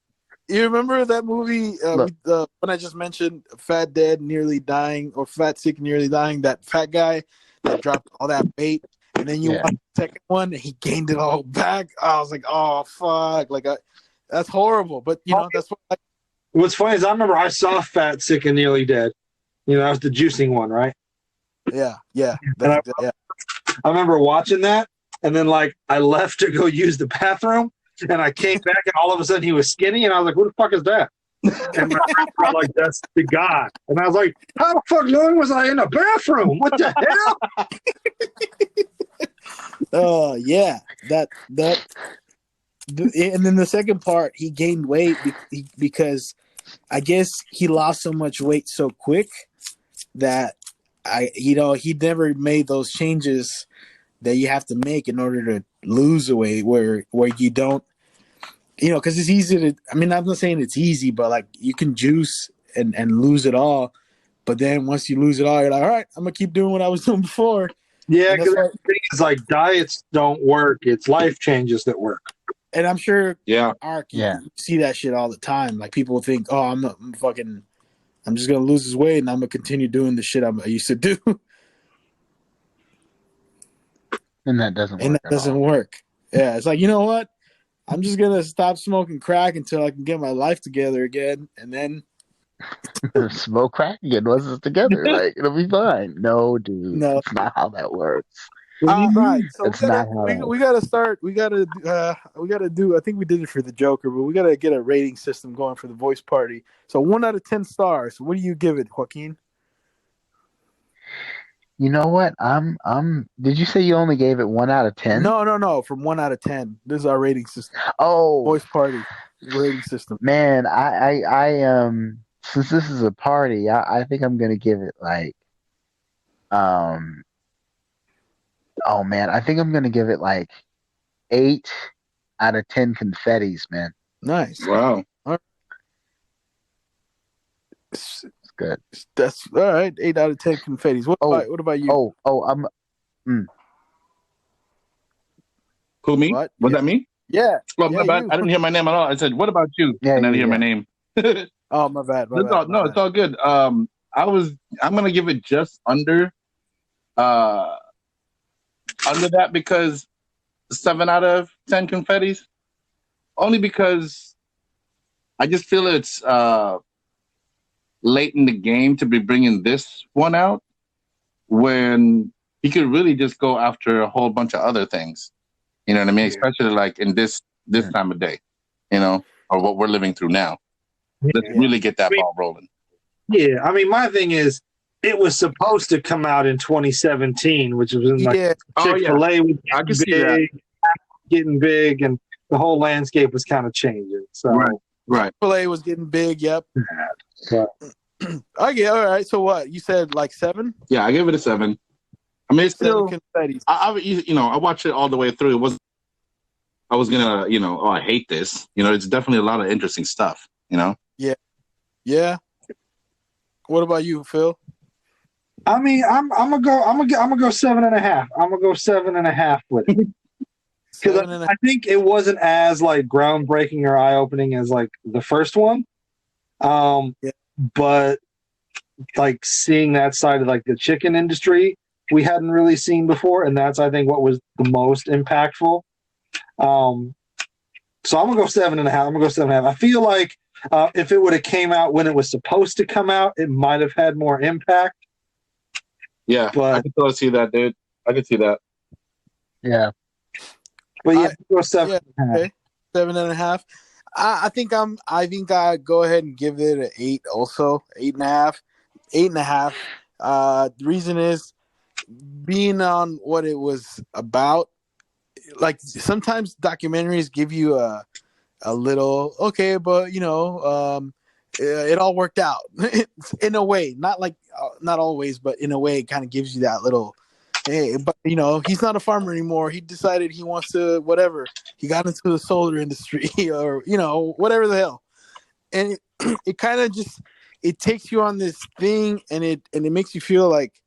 You remember that movie when I just mentioned Fat Dead nearly dying or Fat Sick nearly dying? That fat guy that dropped all that weight, and then you watch the second one and he gained it all back. I was like, oh fuck, that's horrible. But that's what. What's funny is I remember I saw Fat, Sick, and Nearly Dead. That was the juicing one, right? Yeah. I remember watching that, and then I left to go use the bathroom, and I came back, and all of a sudden he was skinny, and I was like, "Who the fuck is that?" And my friends were like, "That's the guy," and I was like, "How the fuck long was I in the bathroom? What the hell?" Oh yeah, that. And then the second part, he gained weight because I guess he lost so much weight so quick that he never made those changes that you have to make in order to lose the weight where you don't, because it's easy to, I'm not saying it's easy, but you can juice and lose it all. But then once you lose it all, you're like, all right, I'm going to keep doing what I was doing before. Yeah, because the thing is diets don't work. It's life changes that work. And I'm sure, Yeah. You see that shit all the time. People think, oh, I'm just going to lose this weight and I'm going to continue doing the shit I used to do. And that doesn't work. Yeah, it's you know what? I'm just going to stop smoking crack until I can get my life together again. And then smoke crack again once it's together. It'll be fine. No, dude. No. It's not how that works. Right. So we gotta start. We gotta do. I think we did it for the Joker, but we gotta get a rating system going for the voice party. So 1 out of 10 stars. What do you give it, Joaquin? You know what? Did you say you only gave it 1 out of 10? No. From 1 out of 10. This is our rating system. Oh, voice party rating system. Man, I since this is a party, I think I'm gonna give it oh man, I think I'm gonna give it 8 out of 10 confettis, man. Nice. Wow. It's good. That's all right. 8 out of 10 confettis. What about you? Who, me? What? Was that me? Yeah. Well, my bad. I didn't hear my name at all. I said, "What about you?" Yeah, and I didn't hear my name. Oh, my bad. It's all good. I'm gonna give it just under that because 7 out of 10 confettis. Only because I just feel it's late in the game to be bringing this one out when he could really just go after a whole bunch of other things. You know what I mean? Especially in this time of day, or what we're living through now. Let's really get that ball rolling. Yeah, my thing is, it was supposed to come out in 2017, which was Chick-fil-A was getting big, and the whole landscape was kind of changing. So right. Chick-fil-A was getting big. Yep. Okay, all right. So what you said, 7? Yeah, I gave it a 7. It's still. 7 confettis. I watched it all the way through. I was gonna, I hate this. It's definitely a lot of interesting stuff. Yeah. What about you, Phil? I'm gonna go 7.5. I'm gonna go 7.5 with it because I think it wasn't as groundbreaking or eye opening as the first one. But seeing that side of the chicken industry we hadn't really seen before, and that's I think what was the most impactful. So I'm gonna go 7.5. I feel like if it would have came out when it was supposed to come out, it might have had more impact. Yeah, but I can totally see that, dude. I can see that. Yeah. But go 7.5. Okay. 7.5. I think I go ahead and give it an 8 also. 8.5. 8.5. The reason is being on what it was about. Sometimes documentaries give you a little okay, but it all worked out in a way. Not not always, but in a way, it kind of gives you that little. Hey, but he's not a farmer anymore. He decided he wants to whatever. He got into the solar industry, or whatever the hell. And it kind of just it takes you on this thing, and it makes you feel like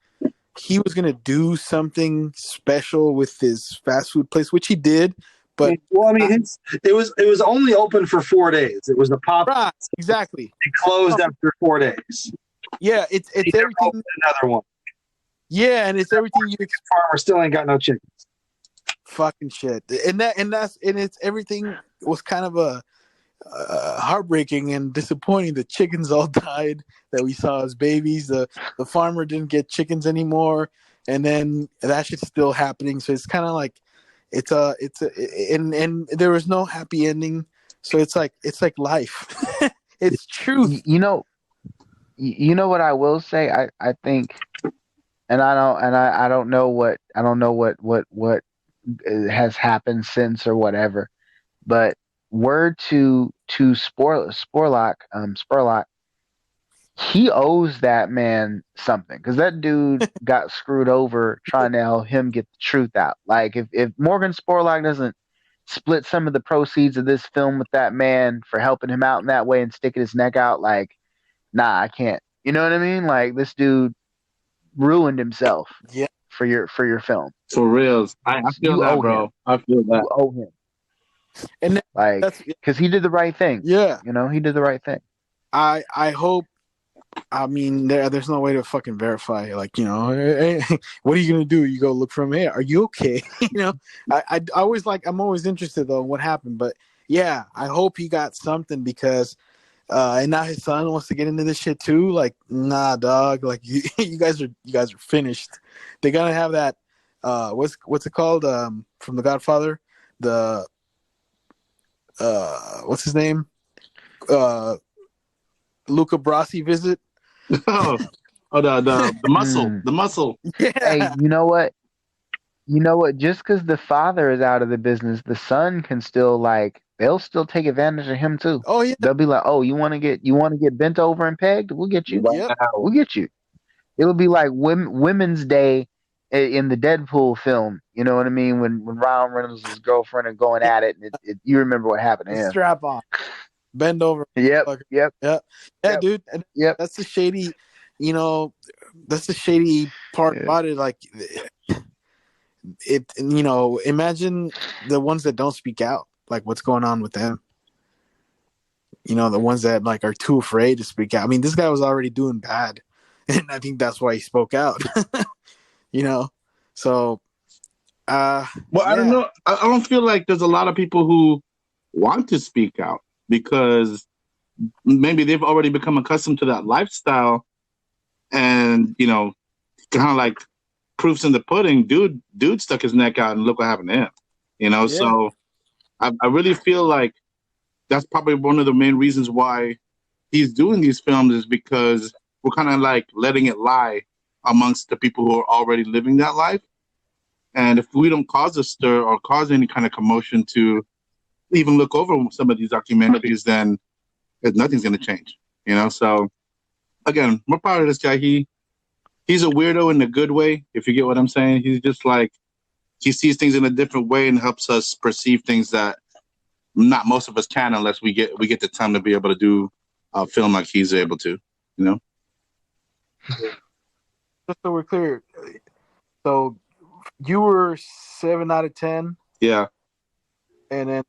he was gonna do something special with his fast food place, which he did. But well, I mean, it was only open for 4 days. It was a pop. right, exactly. It closed after 4 days. Yeah, it's He never everything. opened another one. Yeah, and it's everything you Farmer still ain't got no chickens. fucking shit. And it's everything was kind of a heartbreaking and disappointing. The chickens all died that we saw as babies. The farmer didn't get chickens anymore, and then that shit's still happening. So it's kind of like and there was no happy ending. So it's like life. It's truth. You know what I will say. I think, and I don't know what has happened since or whatever, but word to Spurlock, he owes that man something because that dude got screwed over trying to help him get the truth out. Like if Morgan Spurlock doesn't split some of the proceeds of this film with that man for helping him out in that way and sticking his neck out, like, nah, I can't. You know what I mean? Like this dude ruined himself. Yeah. For your film. For reals. I feel You that, owe bro. him. I feel that. You owe him. And like, because he did the right thing. Yeah. You know, he did the right thing. I hope. I mean, there's no way to fucking verify. Like, you know, hey, what are you gonna do? You go look for him. Hey, are you okay? You know, I always I'm always interested though in what happened. But yeah, I hope he got something because, and now his son wants to get into this shit too. Like, nah, dog. Like you guys are finished. They gotta have that. What's it called? From The Godfather, the what's his name? Luca Brasi visit. The muscle. The muscle. Yeah. Hey, you know what? Just because the father is out of the business, the son can still they'll still take advantage of him too. Oh yeah. They'll be like, oh, you want to get bent over and pegged? We'll get you. Yep. We'll get you. It'll be like Women's Day in the Deadpool film. You know what I mean? When Ryan Reynolds' girlfriend are going at it, and you remember what happened to him. Strap on. Bend over. Yep. Yeah, Yep. dude. Yep. That's the shady, that's the shady part about it. Like imagine the ones that don't speak out, like what's going on with them. You know, the ones that are too afraid to speak out. I mean, this guy was already doing bad, and I think that's why he spoke out. You know, so. I don't know. I don't feel like there's a lot of people who want to speak out because maybe they've already become accustomed to that lifestyle, and kind of like proofs in the pudding. Dude stuck his neck out, and look what happened to him. Yeah. So I really feel like that's probably one of the main reasons why he's doing these films is because we're kind of like letting it lie amongst the people who are already living that life. And if we don't cause a stir or cause any kind of commotion to even look over some of these documentaries, then nothing's going to change, So, again, we're proud of this guy. He's a weirdo in a good way, if you get what I'm saying. He's just he sees things in a different way and helps us perceive things that not most of us can unless we get the time to be able to do a film like he's able to, Just so we're clear, so you were 7 out of 10. Yeah. And then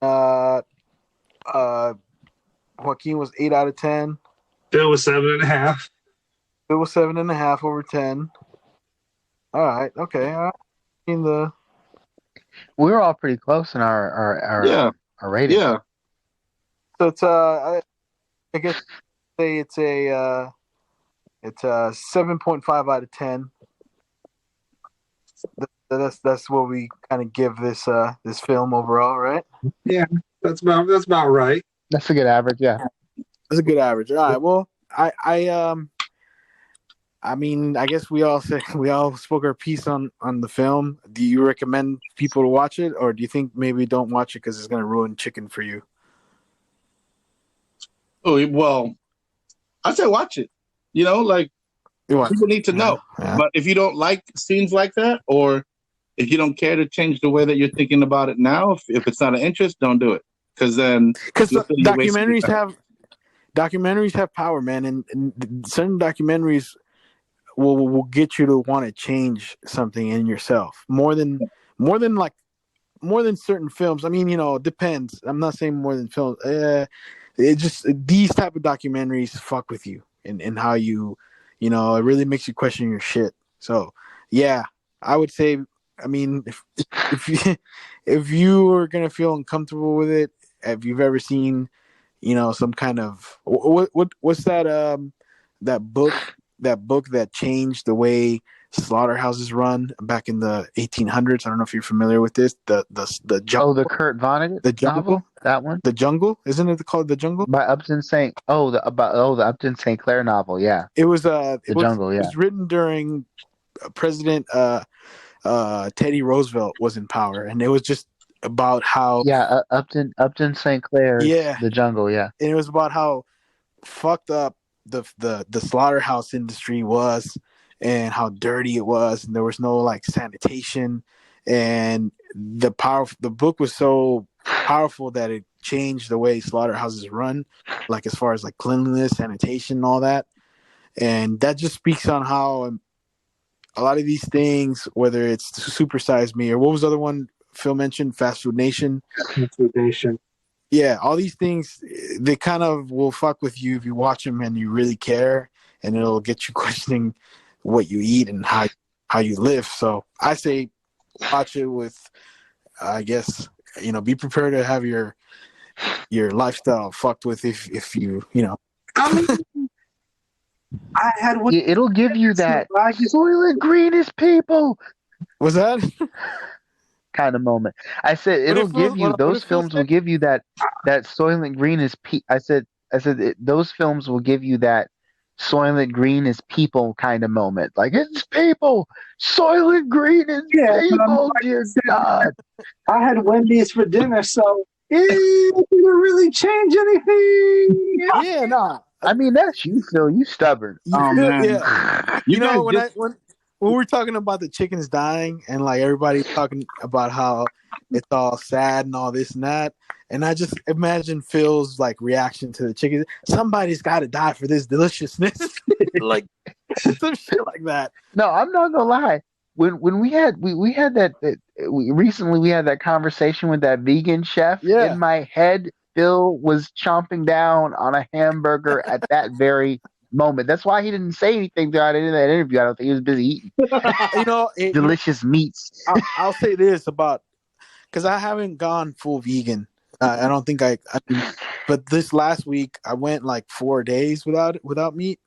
Joaquin was 8 out of 10. Bill was 7.5. It was 7.5 over 10. All right. Okay. We were all pretty close in our rating. Yeah. So it's I guess say it's a 7.5 out of 10. That's what we kind of give this film overall, right? Yeah, that's about right. That's a good average. Yeah, that's a good average. All right. Well, I mean, I guess we all spoke our piece on the film. Do you recommend people to watch it, or do you think maybe don't watch it because it's going to ruin chicken for you? Oh well, I say watch it. People need to know. Yeah. But if you don't like scenes like that, or if you don't care to change the way that you're thinking about it now, if it's not an interest, don't do it. Because documentaries have power, man, and certain documentaries will get you to want to change something in yourself more than like more than certain films. I mean, it depends. I'm not saying more than films. It just these type of documentaries fuck with you and how you, it really makes you question your shit. So yeah, I would say. I mean, if you if you are gonna feel uncomfortable with it, if you've ever seen, some kind of what's that book that changed the way slaughterhouses run back in the 1800s. I don't know if you're familiar with this. The jungle. Oh, the Kurt Vonnegut The jungle. novel, that one The jungle, isn't it called The Jungle? by Upton St. Oh, the Upton St. Clair novel. Yeah, It was The Jungle. it Yeah, was written during President Teddy Roosevelt was in power, and it was just about how yeah. Upton St. Clair's yeah, The Jungle. Yeah. and it was about how fucked up the slaughterhouse industry was, and how dirty it was, and there was no like sanitation, and the book was so powerful that it changed the way slaughterhouses run, like as far as like cleanliness, sanitation, and all that, and that just speaks on how a lot of these things, whether it's Super Size Me or what was the other one Phil mentioned, Fast Food Nation. Yeah, all these things, they kind of will fuck with you if you watch them and you really care, and it'll get you questioning what you eat and how you live. So I say watch it with, I guess, be prepared to have your lifestyle fucked with if you. I had one. It'll give you that Soylent Green is people Was that? kind of moment. I said it'll give you those films will give you that Soylent Green is those films will give you that Soylent Green is people kind of moment. Like, it's people. Soylent Green is people. Dear God. I had Wendy's for dinner, so it didn't really change anything. Yeah, nah. I mean, that's you, Phil. You stubborn. Oh man, Yeah. When we're talking about the chickens dying and like everybody talking about how it's all sad and all this and that, and I just imagine Phil's like reaction to the chickens. Somebody's got to die for this deliciousness, like some shit like that. No, I'm not gonna lie. When we had recently we had that conversation with that vegan chef. Yeah. In my head, Phil was chomping down on a hamburger at that very moment. That's why he didn't say anything throughout any of that interview. I don't think he was busy eating delicious meats. I'll say this about, because I haven't gone full vegan. I don't think I but this last week I went like 4 days without meat,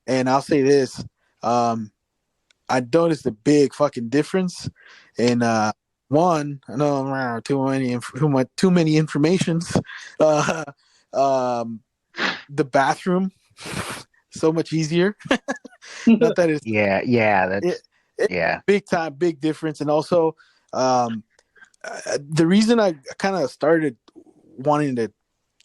and I'll say this, I noticed a big fucking difference in one. I know I'm too many informations. The bathroom, so much easier. Not that it's big time, big difference, and also the reason I kind of started wanting to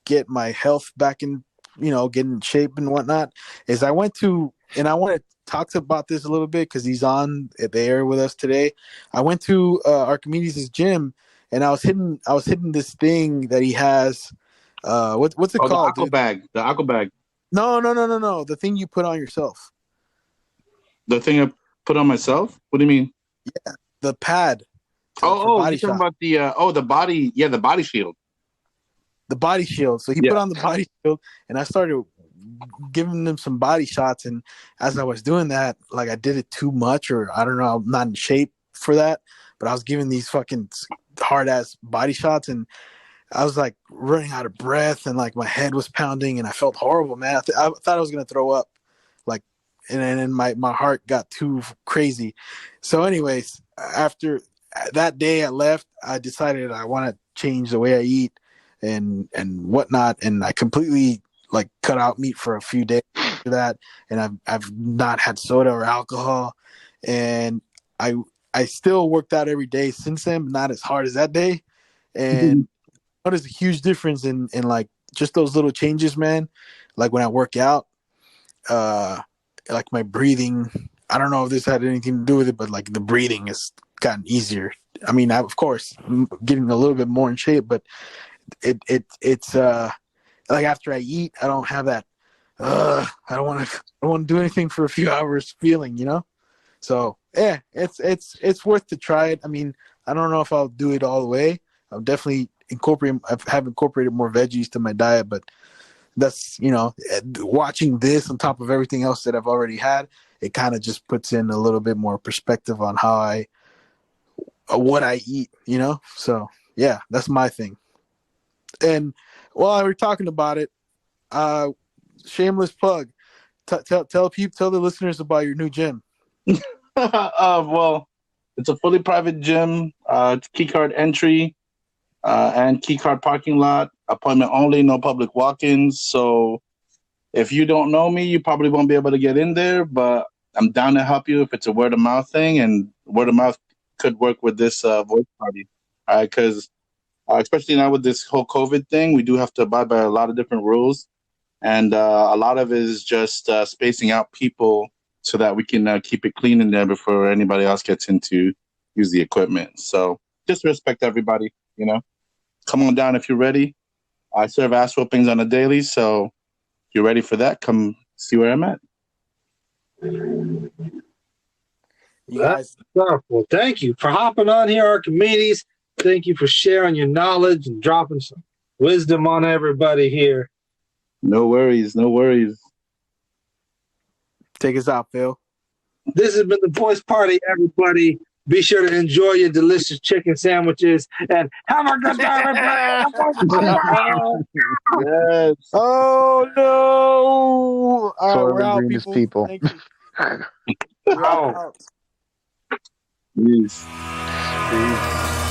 get my health back in, get in shape and whatnot, is I went to, and I want to talk about this a little bit because he's on the air with us today. I went to Archimedes' gym, and I was hitting this thing that he has. What's it called? The aqua bag. No. The thing you put on yourself. The thing I put on myself? What do you mean? Yeah, the pad. You're talking about the body. Yeah, the body shield. The body shield. So he put on the body shield, and I started giving them some body shots. And as I was doing that, like I did it too much, or I don't know, I'm not in shape for that. But I was giving these fucking hard ass body shots, and I was like running out of breath, and like my head was pounding, and I felt horrible, man. I thought I was gonna throw up, like, and then my heart got too crazy. So, anyways, after that day I left, I decided I want to change the way I eat and whatnot, and I completely like cut out meat for a few days after that, and I've not had soda or alcohol, and I still worked out every day since then, but not as hard as that day, and noticed a huge difference in like just those little changes, man. Like when I work out, like my breathing, I don't know if this had anything to do with it, but like the breathing has gotten easier. I mean, of course, I'm getting a little bit more in shape, but it's like after I eat, I don't have that. I don't want to do anything for a few hours feeling, So yeah, it's worth to try it. I mean, I don't know if I'll do it all the way. I'll definitely have incorporated more veggies to my diet, but that's, watching this on top of everything else that I've already had, it kind of just puts in a little bit more perspective on what I eat, So yeah, that's my thing. And while we're talking about it, shameless plug. Tell the listeners about your new gym. Well, it's a fully private gym. It's key card entry and key card parking lot. Appointment only, no public walk-ins. So if you don't know me, you probably won't be able to get in there. But I'm down to help you if it's a word of mouth thing, and word of mouth could work with this voice party. All right, because especially now with this whole COVID thing, we do have to abide by a lot of different rules, and a lot of it is just spacing out people so that we can keep it clean in there before anybody else gets in to use the equipment. So just respect everybody, Come on down if you're ready. I serve ass whoopings on a daily, so if you're ready for that, come see where I'm at. You guys, Well, thank you for hopping on here, Archimedes. Thank you for sharing your knowledge and dropping some wisdom on everybody here. No worries. take us out, Phil. This has been the Voice Party, everybody. Be sure to enjoy your delicious chicken sandwiches and have a good time, everybody. Yes. Oh no! All right, we're out, Greenest people. people. Thank you. We're out. Peace. Peace.